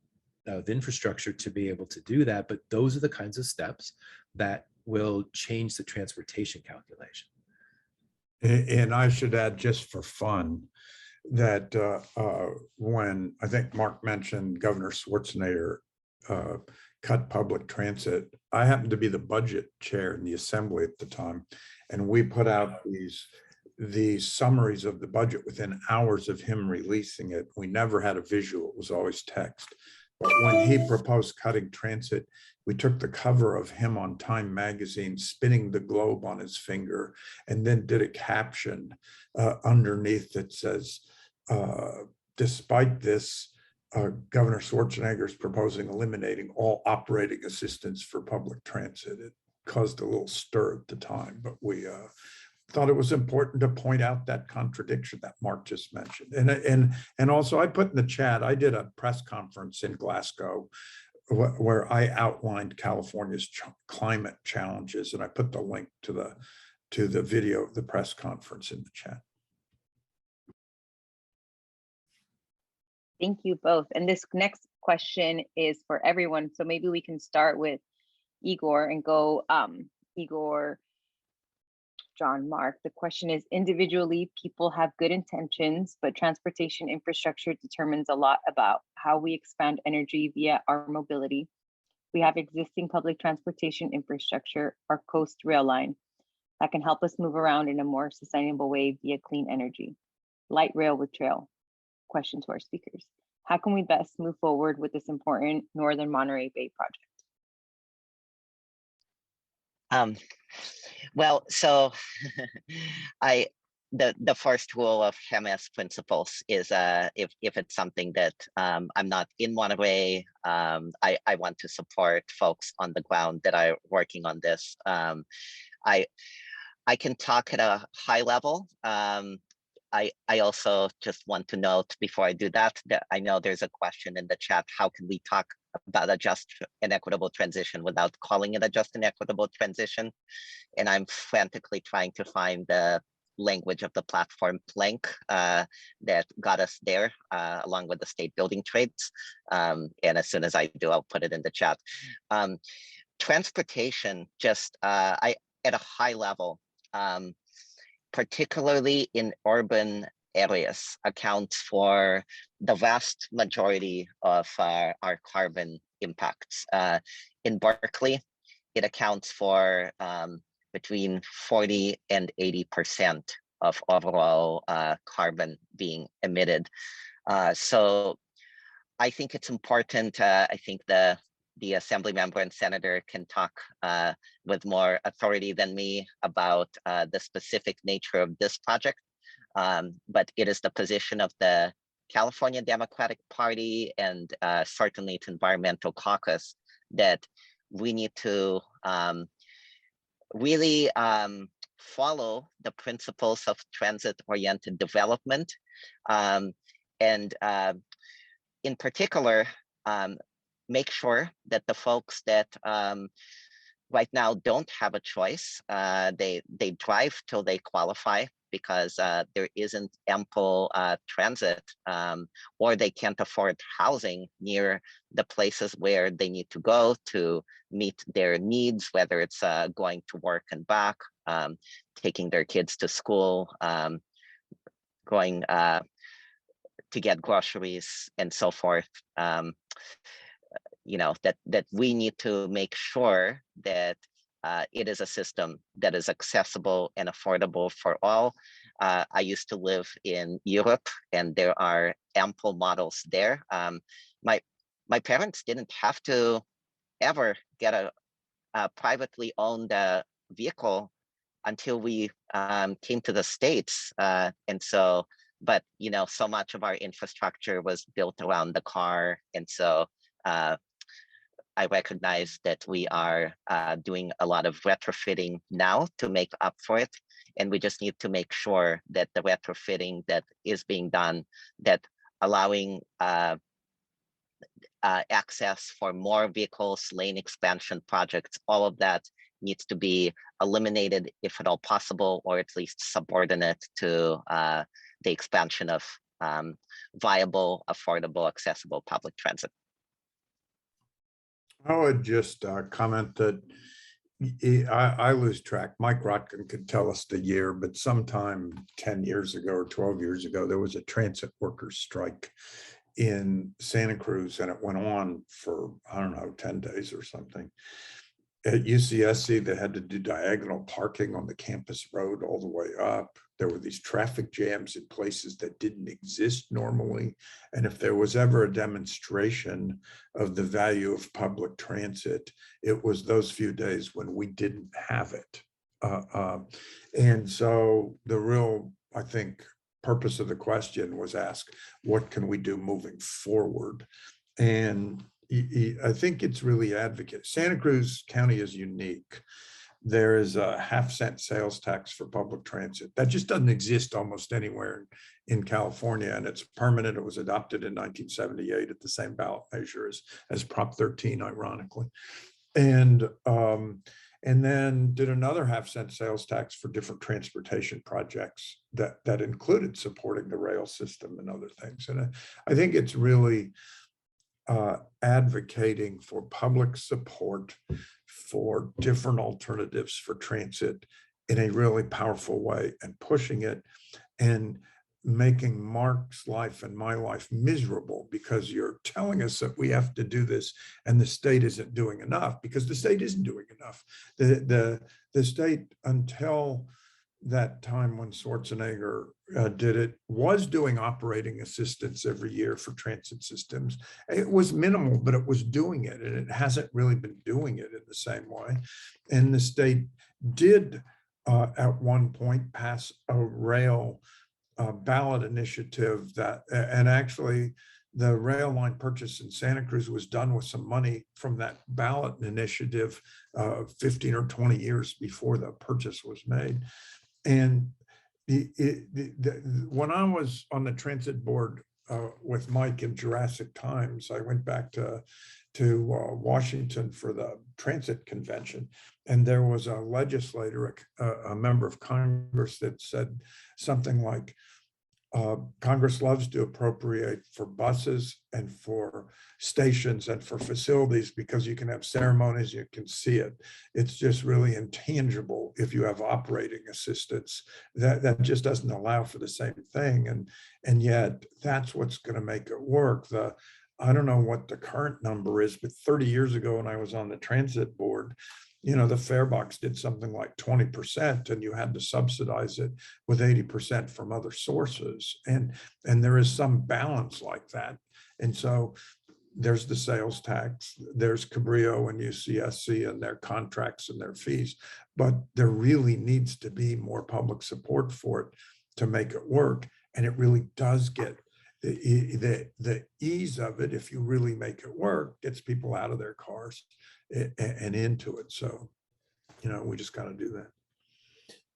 of infrastructure to be able to do that. But those are the kinds of steps that will change the transportation calculation. And I should add, just for fun, that when I think Mark mentioned Governor Schwarzenegger cut public transit, I happened to be the budget chair in the assembly at the time, and we put out these summaries of the budget within hours of him releasing it. We never had a visual, it was always text. But when he proposed cutting transit, we took the cover of him on Time magazine, spinning the globe on his finger, and then did a caption underneath that says, despite this, Governor Schwarzenegger is proposing eliminating all operating assistance for public transit. It caused a little stir at the time, but we thought it was important to point out that contradiction that Mark just mentioned. And also, I put in the chat, I did a press conference in Glasgow where I outlined California's climate challenges, and I put the link to the video of the press conference in the chat. Thank you both. And this next question is for everyone. So maybe we can start with Igor and go Igor, John, Mark. The question is, individually, people have good intentions, but transportation infrastructure determines a lot about how we expand energy via our mobility. We have existing public transportation infrastructure, our coast rail line, that can help us move around in a more sustainable way via clean energy. Light rail with trail. Question to our speakers. How can we best move forward with this important Northern Monterey Bay project? Well, so the first rule of Chemes principles is if it's something that I'm not in Monterey, I want to support folks on the ground that are working on this. I can talk at a high level. I also just want to note before I do that I know there's a question in the chat, how can we talk about a just and equitable transition without calling it a just and equitable transition? And I'm frantically trying to find the language of the platform plank that got us there, along with the state building trades. And as soon as I do, I'll put it in the chat. Transportation, just at a high level, particularly in urban areas, accounts for the vast majority of our carbon impacts. In Berkeley, it accounts for between 40 and 80% of overall carbon being emitted. So I think it's important. I think the assembly member and senator can talk with more authority than me about the specific nature of this project. But it is the position of the California Democratic Party and certainly its Environmental Caucus that we need to really follow the principles of transit-oriented development. And in particular, make sure that the folks that right now don't have a choice, they drive till they qualify. because there isn't ample transit, or they can't afford housing near the places where they need to go to meet their needs, whether it's going to work and back, taking their kids to school, going to get groceries and so forth. That we need to make sure that it is a system that is accessible and affordable for all. I used to live in Europe, and there are ample models there. My parents didn't have to ever get a privately owned vehicle until we came to the States, and so. But so much of our infrastructure was built around the car, and so I recognize that we are doing a lot of retrofitting now to make up for it. And we just need to make sure that the retrofitting that is being done, that allowing access for more vehicles, lane expansion projects, all of that needs to be eliminated if at all possible, or at least subordinate to the expansion of viable, affordable, accessible public transit. I would just comment that I lose track. Mike Rotkin could tell us the year, but sometime 10 years ago or 12 years ago, there was a transit workers strike in Santa Cruz, and it went on for, I don't know, 10 days or something. At UCSC, they had to do diagonal parking on the campus road all the way up. There were these traffic jams in places that didn't exist normally. And if there was ever a demonstration of the value of public transit, it was those few days when we didn't have it. And so the real, I think, purpose of the question was asked, what can we do moving forward? And I think it's really advocate. Santa Cruz County is unique. There is a 1/2-cent sales tax for public transit. That just doesn't exist almost anywhere in California, and it's permanent. It was adopted in 1978 at the same ballot measure as Prop 13, ironically. And then did another 1/2-cent sales tax for different transportation projects that included supporting the rail system and other things. And I think it's really advocating for public support for different alternatives for transit in a really powerful way, and pushing it and making Mark's life and my life miserable because you're telling us that we have to do this and the state isn't doing enough, because the state isn't doing enough. The state, until that time when Schwarzenegger did it, was doing operating assistance every year for transit systems. It was minimal, but it was doing it, and it hasn't really been doing it in the same way. And the state did at one point pass a rail ballot initiative that, and actually the rail line purchase in Santa Cruz was done with some money from that ballot initiative 15 or 20 years before the purchase was made. And when I was on the transit board with Mike in Jurassic Times, I went back to Washington for the transit convention, and there was a legislator, a member of Congress, that said something like, Congress loves to appropriate for buses and for stations and for facilities because you can have ceremonies, you can see it. It's just really intangible if you have operating assistance. That just doesn't allow for the same thing. And yet that's what's going to make it work. I don't know what the current number is, but 30 years ago when I was on the transit board, the fare box did something like 20%, and you had to subsidize it with 80% from other sources. And there is some balance like that. And so there's the sales tax, there's Cabrillo and UCSC and their contracts and their fees, but there really needs to be more public support for it to make it work. And it really does get the ease of it, if you really make it work, gets people out of their cars and into it. So, we just got to do that.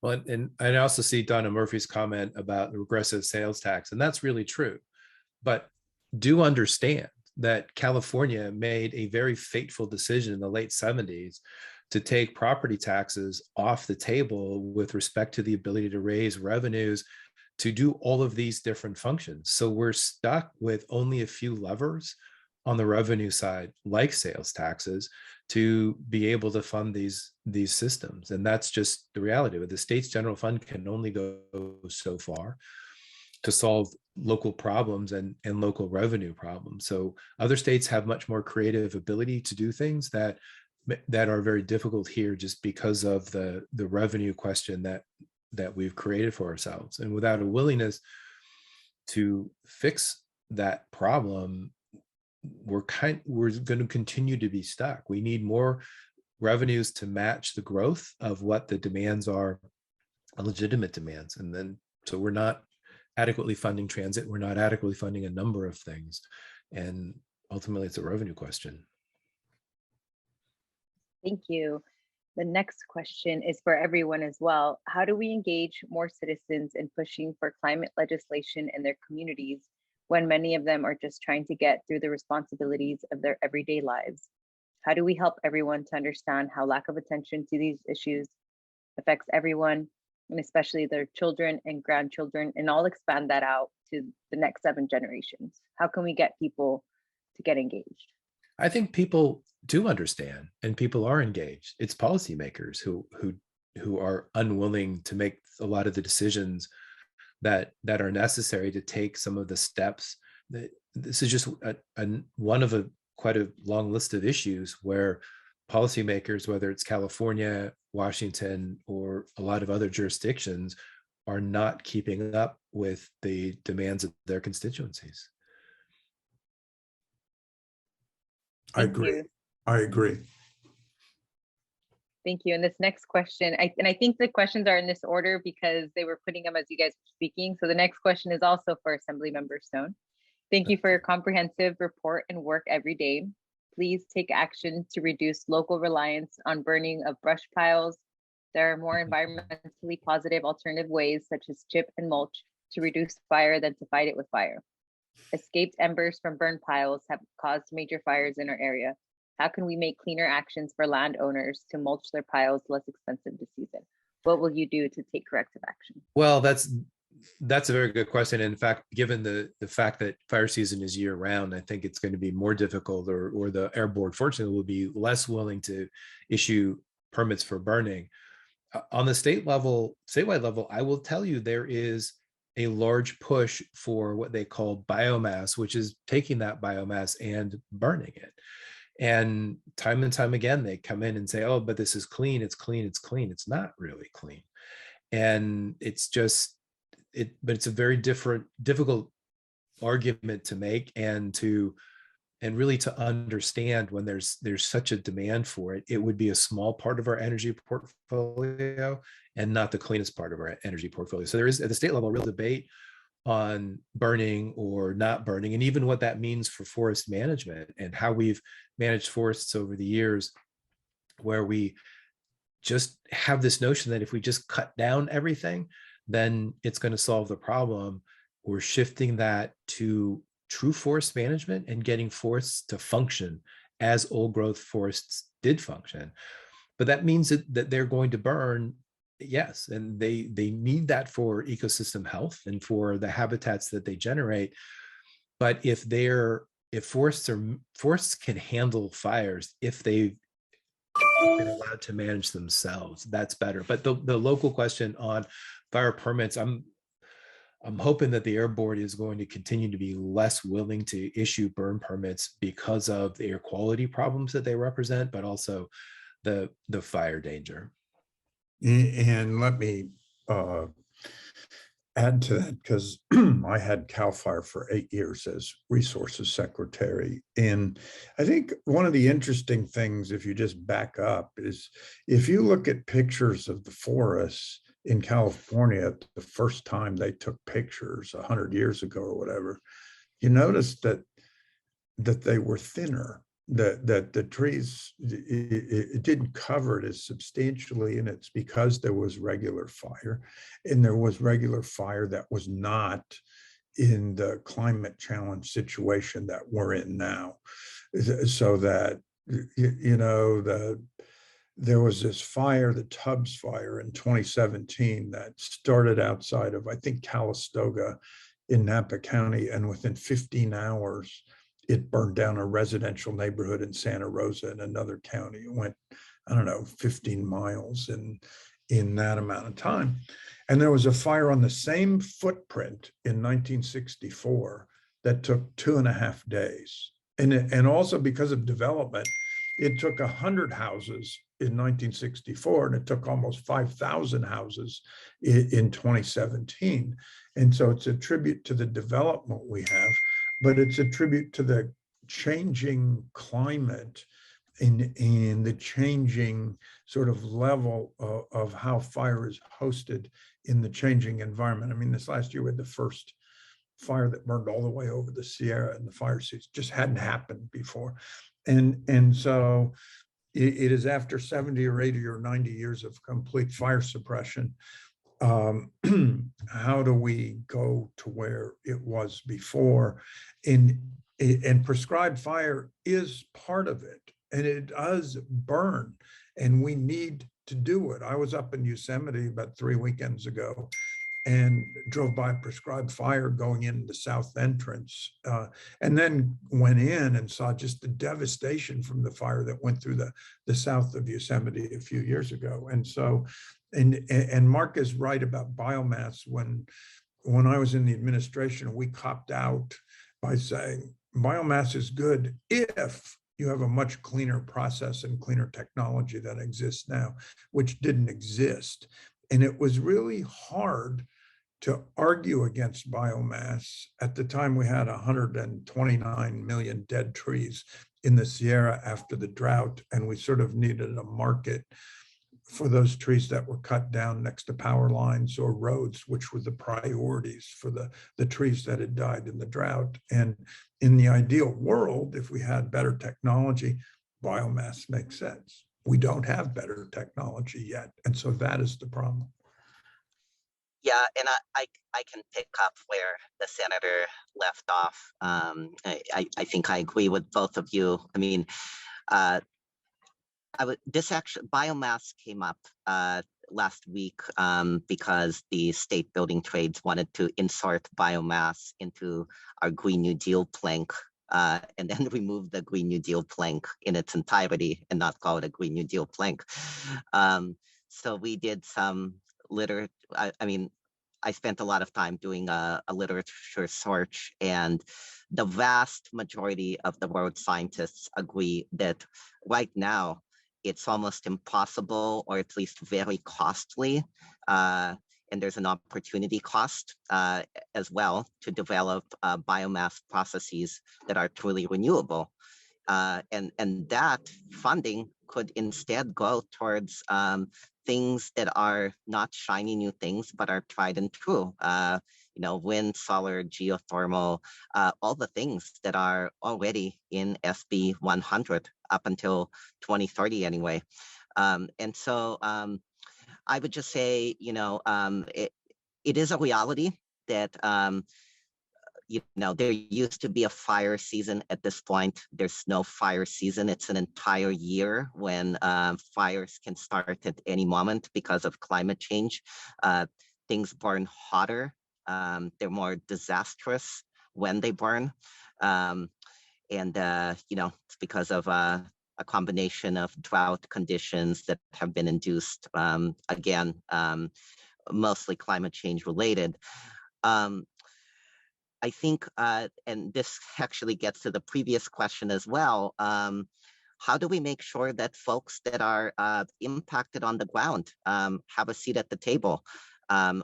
Well, and I also see Donna Murphy's comment about the regressive sales tax, and that's really true. But do understand that California made a very fateful decision in the late 70s to take property taxes off the table with respect to the ability to raise revenues to do all of these different functions. So we're stuck with only a few levers on the revenue side, like sales taxes, to be able to fund these systems. And that's just the reality of it. The state's general fund can only go so far to solve local problems and local revenue problems. So other states have much more creative ability to do things that are very difficult here, just because of the revenue question that we've created for ourselves. And without a willingness to fix that problem, we're going to continue to be stuck. We need more revenues to match the growth of what the demands are, legitimate demands. And then, so we're not adequately funding transit. We're not adequately funding a number of things. And ultimately, it's a revenue question. Thank you. The next question is for everyone as well. How do we engage more citizens in pushing for climate legislation in their communities when many of them are just trying to get through the responsibilities of their everyday lives? How do we help everyone to understand how lack of attention to these issues affects everyone, and especially their children and grandchildren? And I'll expand that out to the next 7 generations. How can we get people to get engaged? I think people do understand, and people are engaged. It's policymakers who are unwilling to make a lot of the decisions that are necessary to take some of the steps. This is just one of quite a long list of issues where policymakers, whether it's California, Washington, or a lot of other jurisdictions, are not keeping up with the demands of their constituencies. I agree. I agree. Thank you. And this next question, I think the questions are in this order because they were putting them as you guys were speaking. So the next question is also for Assemblymember Stone. Thank you for your comprehensive report and work every day. Please take action to reduce local reliance on burning of brush piles. There are more environmentally positive alternative ways, such as chip and mulch, to reduce fire than to fight it with fire. Escaped embers from burn piles have caused major fires in our area. How can we make cleaner actions for landowners to mulch their piles less expensive this season? What will you do to take corrective action? Well, that's a very good question. In fact, given the fact that fire season is year round, I think it's going to be more difficult, or the air board, fortunately, will be less willing to issue permits for burning. On the statewide level, I will tell you there is a large push for what they call biomass, which is taking that biomass and burning it. And time again, they come in and say, oh, but this is clean, it's clean, it's clean. It's not really clean. And it's just, but it's a very difficult argument to make and really to understand when there's such a demand for it. It would be a small part of our energy portfolio and not the cleanest part of our energy portfolio. So there is, at the state level, a real debate on burning or not burning, and even what that means for forest management and how we've managed forests over the years, where we just have this notion that if we just cut down everything, then it's going to solve the problem. We're shifting that to true forest management and getting forests to function as old growth forests did function. But that means that they're going to burn, yes, and they need that for ecosystem health and for the habitats that they generate. But if forests can handle fires, if they've been allowed to manage themselves, that's better. But the local question on fire permits, I'm hoping that the air board is going to continue to be less willing to issue burn permits because of the air quality problems that they represent, but also the fire danger. And let me add to that, because I had CAL FIRE for 8 years as resources secretary. And I think one of the interesting things, if you just back up, is if you look at pictures of the forests in California, the first time they took pictures 100 years ago or whatever, you notice that they were thinner, that the trees, it didn't cover it as substantially, and it's because there was regular fire, and there was regular fire that was not in the climate challenge situation that we're in now. So that, you know, there was this fire, the Tubbs fire in 2017 that started outside of, I think, Calistoga in Napa County. And within 15 hours, it burned down a residential neighborhood in Santa Rosa in another county. It went, I don't know, 15 miles in that amount of time. And there was a fire on the same footprint in 1964 that took 2.5 days. And also because of development, it took 100 houses in 1964, and it took almost 5,000 houses in 2017. And so it's a tribute to the development we have, but it's a tribute to the changing climate in the changing sort of level of how fire is hosted in the changing environment. I mean, this last year we had the first fire that burned all the way over the Sierra, and the fire seats just hadn't happened before. And so it is after 70 or 80 or 90 years of complete fire suppression. How do we go to where it was before? And prescribed fire is part of it, and it does burn, and we need to do it. I was up in Yosemite about 3 weekends ago and drove by prescribed fire going in the south entrance, and then went in and saw just the devastation from the fire that went through the south of Yosemite a few years ago. And so, and Mark is right about biomass. When I was in the administration, we copped out by saying biomass is good if you have a much cleaner process and cleaner technology that exists now, which didn't exist. And it was really hard to argue against biomass. At the time, we had 129 million dead trees in the Sierra after the drought, and we sort of needed a market for those trees that were cut down next to power lines or roads, which were the priorities for the trees that had died in the drought. And in the ideal world, if we had better technology, biomass makes sense. We don't have better technology yet. And so that is the problem. Yeah, and I can pick up where the senator left off. I think I agree with both of you. I mean, this actually biomass came up last week because the state building trades wanted to insert biomass into our Green New Deal plank, and then remove the Green New Deal plank in its entirety and not call it a Green New Deal plank. So we did some I spent a lot of time doing a literature search, and the vast majority of the world scientists agree that right now it's almost impossible, or at least very costly, and there's an opportunity cost as well to develop biomass processes that are truly renewable. And that funding could instead go towards things that are not shiny new things, but are tried and true. Wind, solar, geothermal, all the things that are already in SB 100 up until 2030 anyway. And so I would just say, it is a reality that there used to be a fire season. At this point, there's no fire season. It's an entire year when fires can start at any moment because of climate change. Things burn hotter. They're more disastrous when they burn. It's because of a combination of drought conditions that have been induced, mostly climate change related. I think, and this actually gets to the previous question as well, how do we make sure that folks that are impacted on the ground have a seat at the table,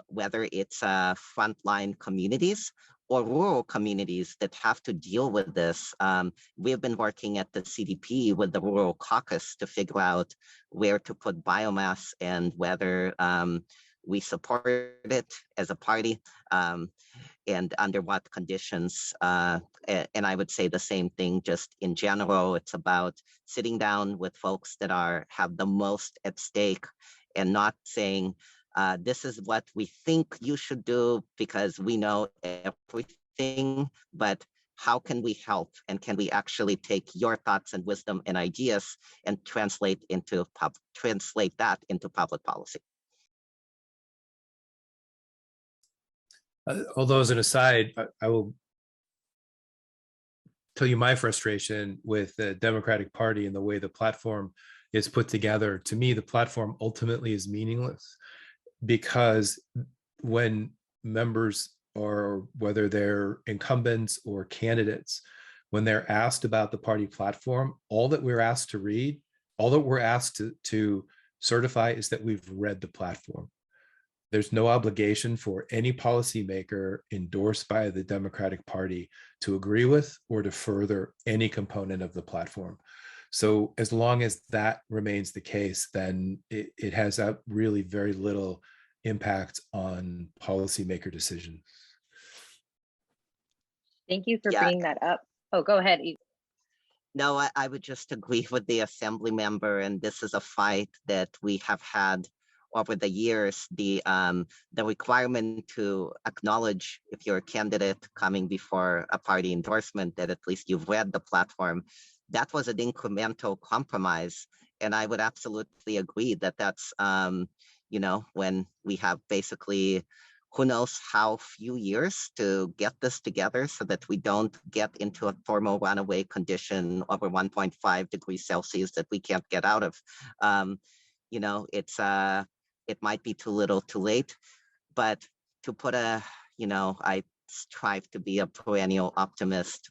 whether it's frontline communities or rural communities that have to deal with this? We have been working at the CDP with the Rural Caucus to figure out where to put biomass and whether we support it as a party, and under what conditions. And I would say the same thing just in general. It's about sitting down with folks that have the most at stake and not saying, this is what we think you should do because we know everything, but how can we help, and can we actually take your thoughts and wisdom and ideas and translate that into public policy? Although as an aside, I will tell you my frustration with the Democratic Party and the way the platform is put together. To me, the platform ultimately is meaningless, because when members, or whether they're incumbents or candidates, when they're asked about the party platform, all that we're asked to read, all that we're asked to certify is that we've read the platform. There's no obligation for any policymaker endorsed by the Democratic Party to agree with or to further any component of the platform. So as long as that remains the case, then it has really very little impact on policymaker decisions. Thank you for Yeah. bringing that up. Oh, go ahead, Igor. No, I would just agree with the assembly member, and this is a fight that we have had over the years. The requirement to acknowledge, if you're a candidate coming before a party endorsement, that at least you've read the platform, that was an incremental compromise. And I would absolutely agree that that's, when we have basically who knows how few years to get this together so that we don't get into a formal runaway condition over 1.5 degrees Celsius that we can't get out of. It might be too little too late, but to put I strive to be a perennial optimist.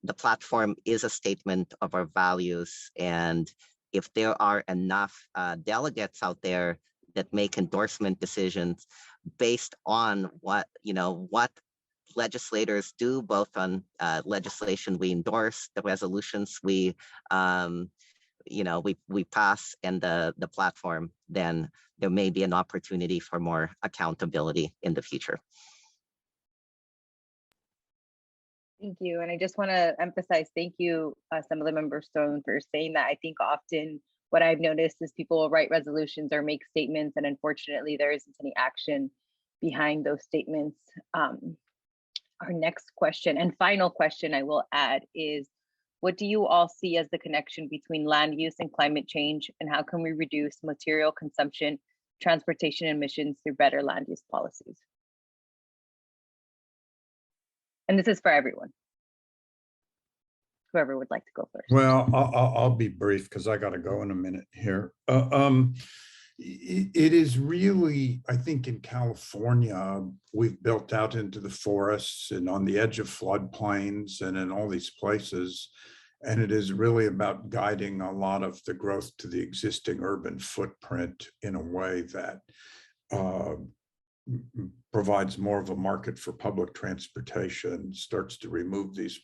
The platform is a statement of our values, and if there are enough delegates out there that make endorsement decisions based on what legislators do, both on legislation we endorse, the resolutions we pass, and the platform, then there may be an opportunity for more accountability in the future. Thank you. And I just want to emphasize, thank you, Assemblymember Stone, for saying that. I think often what I've noticed is people will write resolutions or make statements, and unfortunately there isn't any action behind those statements. Our next question and final question I will add is, what do you all see as the connection between land use and climate change, and how can we reduce material consumption, transportation emissions through better land use policies? And this is for everyone. Whoever would like to go first. Well, I'll be brief because I got to go in a minute here. It is really, I think in California, we've built out into the forests and on the edge of floodplains and in all these places. And it is really about guiding a lot of the growth to the existing urban footprint in a way that provides more of a market for public transportation, starts to remove these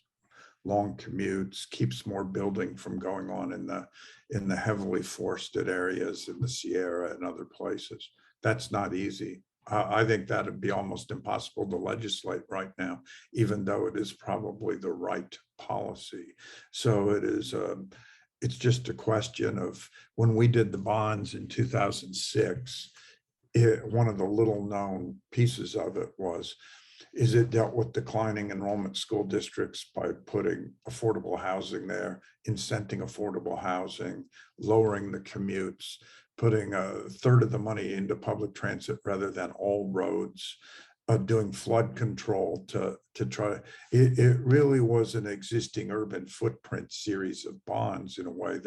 long commutes, keeps more building from going on in the heavily forested areas in the Sierra and other places. That's not easy. I think that would be almost impossible to legislate right now, even though it is probably the right policy. So it is. It's just a question of, when we did the bonds in 2006, one of the little known pieces of it is it dealt with declining enrollment school districts by putting affordable housing there, incenting affordable housing, lowering the commutes, putting a third of the money into public transit rather than all roads, doing flood control to try. It really was an existing urban footprint series of bonds in a way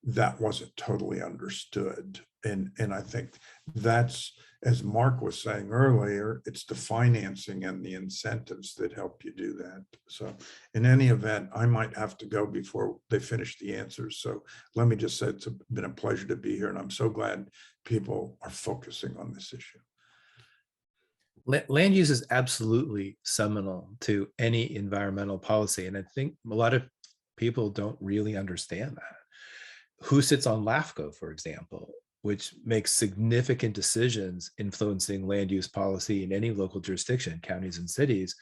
that wasn't totally understood. And I think that's, as Mark was saying earlier, it's the financing and the incentives that help you do that. So in any event, I might have to go before they finish the answers. So let me just say it's been a pleasure to be here, and I'm so glad people are focusing on this issue. Land use is absolutely seminal to any environmental policy. And I think a lot of people don't really understand that. Who sits on LAFCO, for example, which makes significant decisions influencing land use policy in any local jurisdiction, counties and cities,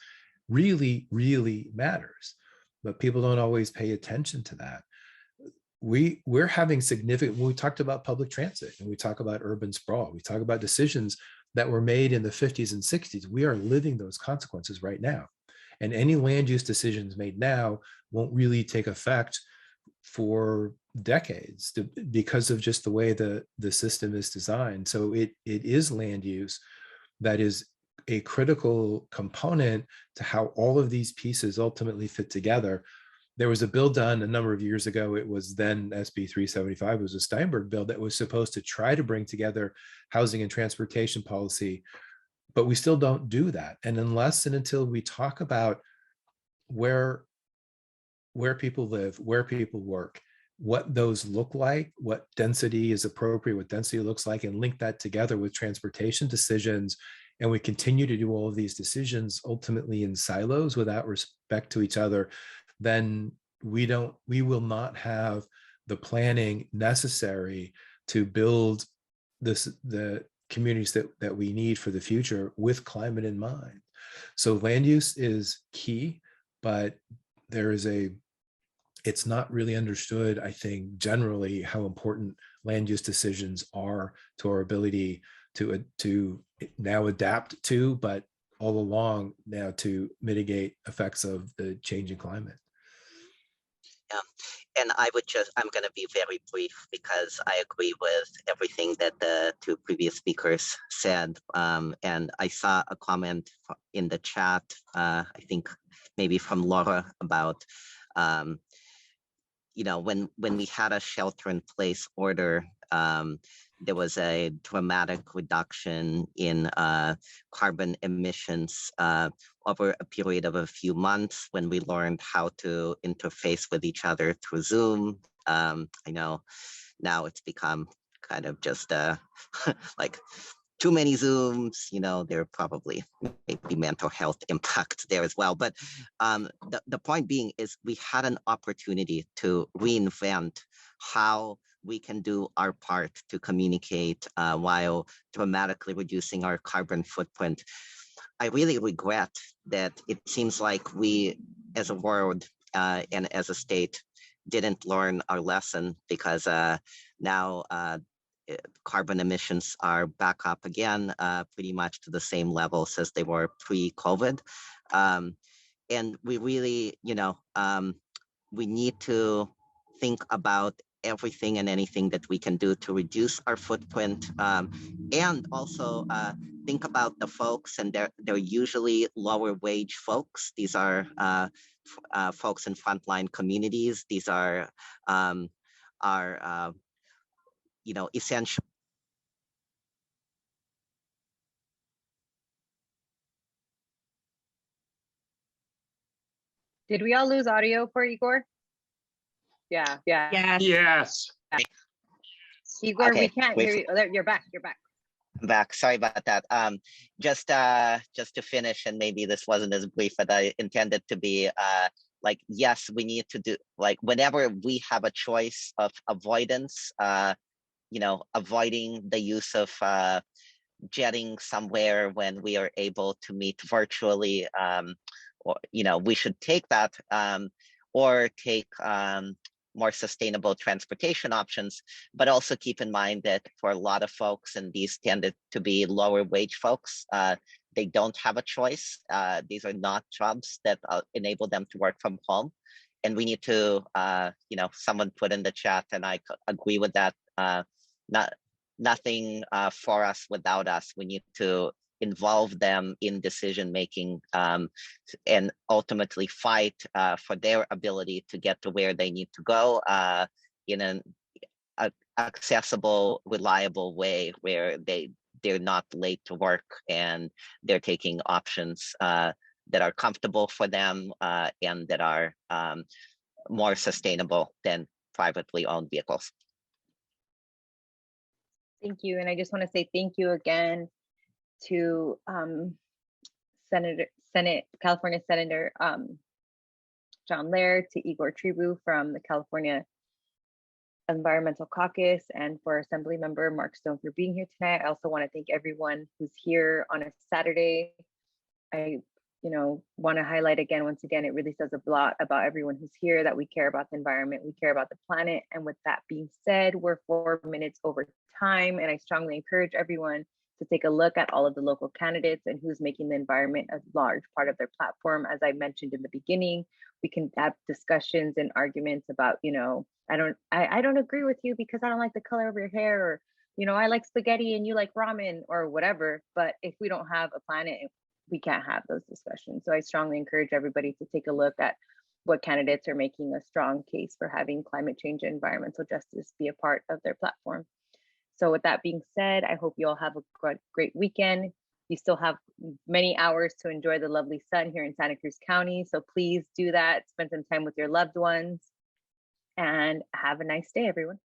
really, really matters. But people don't always pay attention to that. We're having significant, when we talked about public transit and we talk about urban sprawl, we talk about decisions that were made in the 50s and 60s. We are living those consequences right now. And any land use decisions made now won't really take effect for decades because of just the way the system is designed. So it is land use that is a critical component to how all of these pieces ultimately fit together. There was a bill done a number of years ago. It was then SB 375. It was a Steinberg bill that was supposed to try to bring together housing and transportation policy, but we still don't do that. And unless and until we talk about where people live, where people work, what those look like, what density is appropriate, what density looks like, and link that together with transportation decisions, and we continue to do all of these decisions ultimately in silos without respect to each other, then we will not have the planning necessary to build the communities that we need for the future with climate in mind. So land use is key, but it's not really understood, I think, generally how important land use decisions are to our ability to now adapt to, but all along now to mitigate effects of the changing climate. Yeah, and I'm going to be very brief because I agree with everything that the two previous speakers said. And I saw a comment in the chat, I think maybe from Laura, about, when we had a shelter-in-place order, there was a dramatic reduction in carbon emissions over a period of a few months when we learned how to interface with each other through Zoom. I know now it's become kind of just like too many Zooms, there are probably maybe mental health impacts there as well. But the point being is we had an opportunity to reinvent how we can do our part to communicate while dramatically reducing our carbon footprint. I really regret that it seems like we as a world and as a state didn't learn our lesson, because now carbon emissions are back up again, pretty much to the same levels as they were pre-COVID. And we really, we need to think about everything and anything that we can do to reduce our footprint, and also think about the folks, and they're usually lower wage folks. These are folks in frontline communities. These are essential. Did we all lose audio for Igor? Yeah. Yes. Igor, Okay, we can't hear you. Oh, there, you're back. I'm back. Sorry about that. Just to finish, and maybe this wasn't as brief as I intended to be. Yes, we need to do, whenever we have a choice of avoidance, avoiding the use of jetting somewhere when we are able to meet virtually, or we should take that, or take more sustainable transportation options. But also keep in mind that for a lot of folks, and these tended to be lower wage folks, they don't have a choice. These are not jobs that enable them to work from home. And we need to, someone put in the chat, and I agree with that, nothing for us without us. We need to involve them in decision making, and ultimately fight for their ability to get to where they need to go in an accessible, reliable way, where they're not late to work and they're taking options that are comfortable for them and that are more sustainable than privately owned vehicles. Thank you. And I just want to say thank you again to California Senator John Laird, to Igor Tregub from the California Environmental Caucus, and for Assembly Member Mark Stone for being here tonight. I also want to thank everyone who's here on a Saturday. I want to highlight again, once again, it really says a lot about everyone who's here, that we care about the environment, we care about the planet. And with that being said, we're 4 minutes over time, and I strongly encourage everyone to take a look at all of the local candidates and who's making the environment a large part of their platform. As I mentioned in the beginning, we can have discussions and arguments about, you know, I don't agree with you because I don't like the color of your hair, or, you know, I like spaghetti and you like ramen or whatever. But if we don't have a planet, we can't have those discussions. So I strongly encourage everybody to take a look at what candidates are making a strong case for having climate change and environmental justice be a part of their platform. So with that being said, I hope you all have a great weekend. You still have many hours to enjoy the lovely sun here in Santa Cruz County. So please do that. Spend some time with your loved ones and have a nice day, everyone.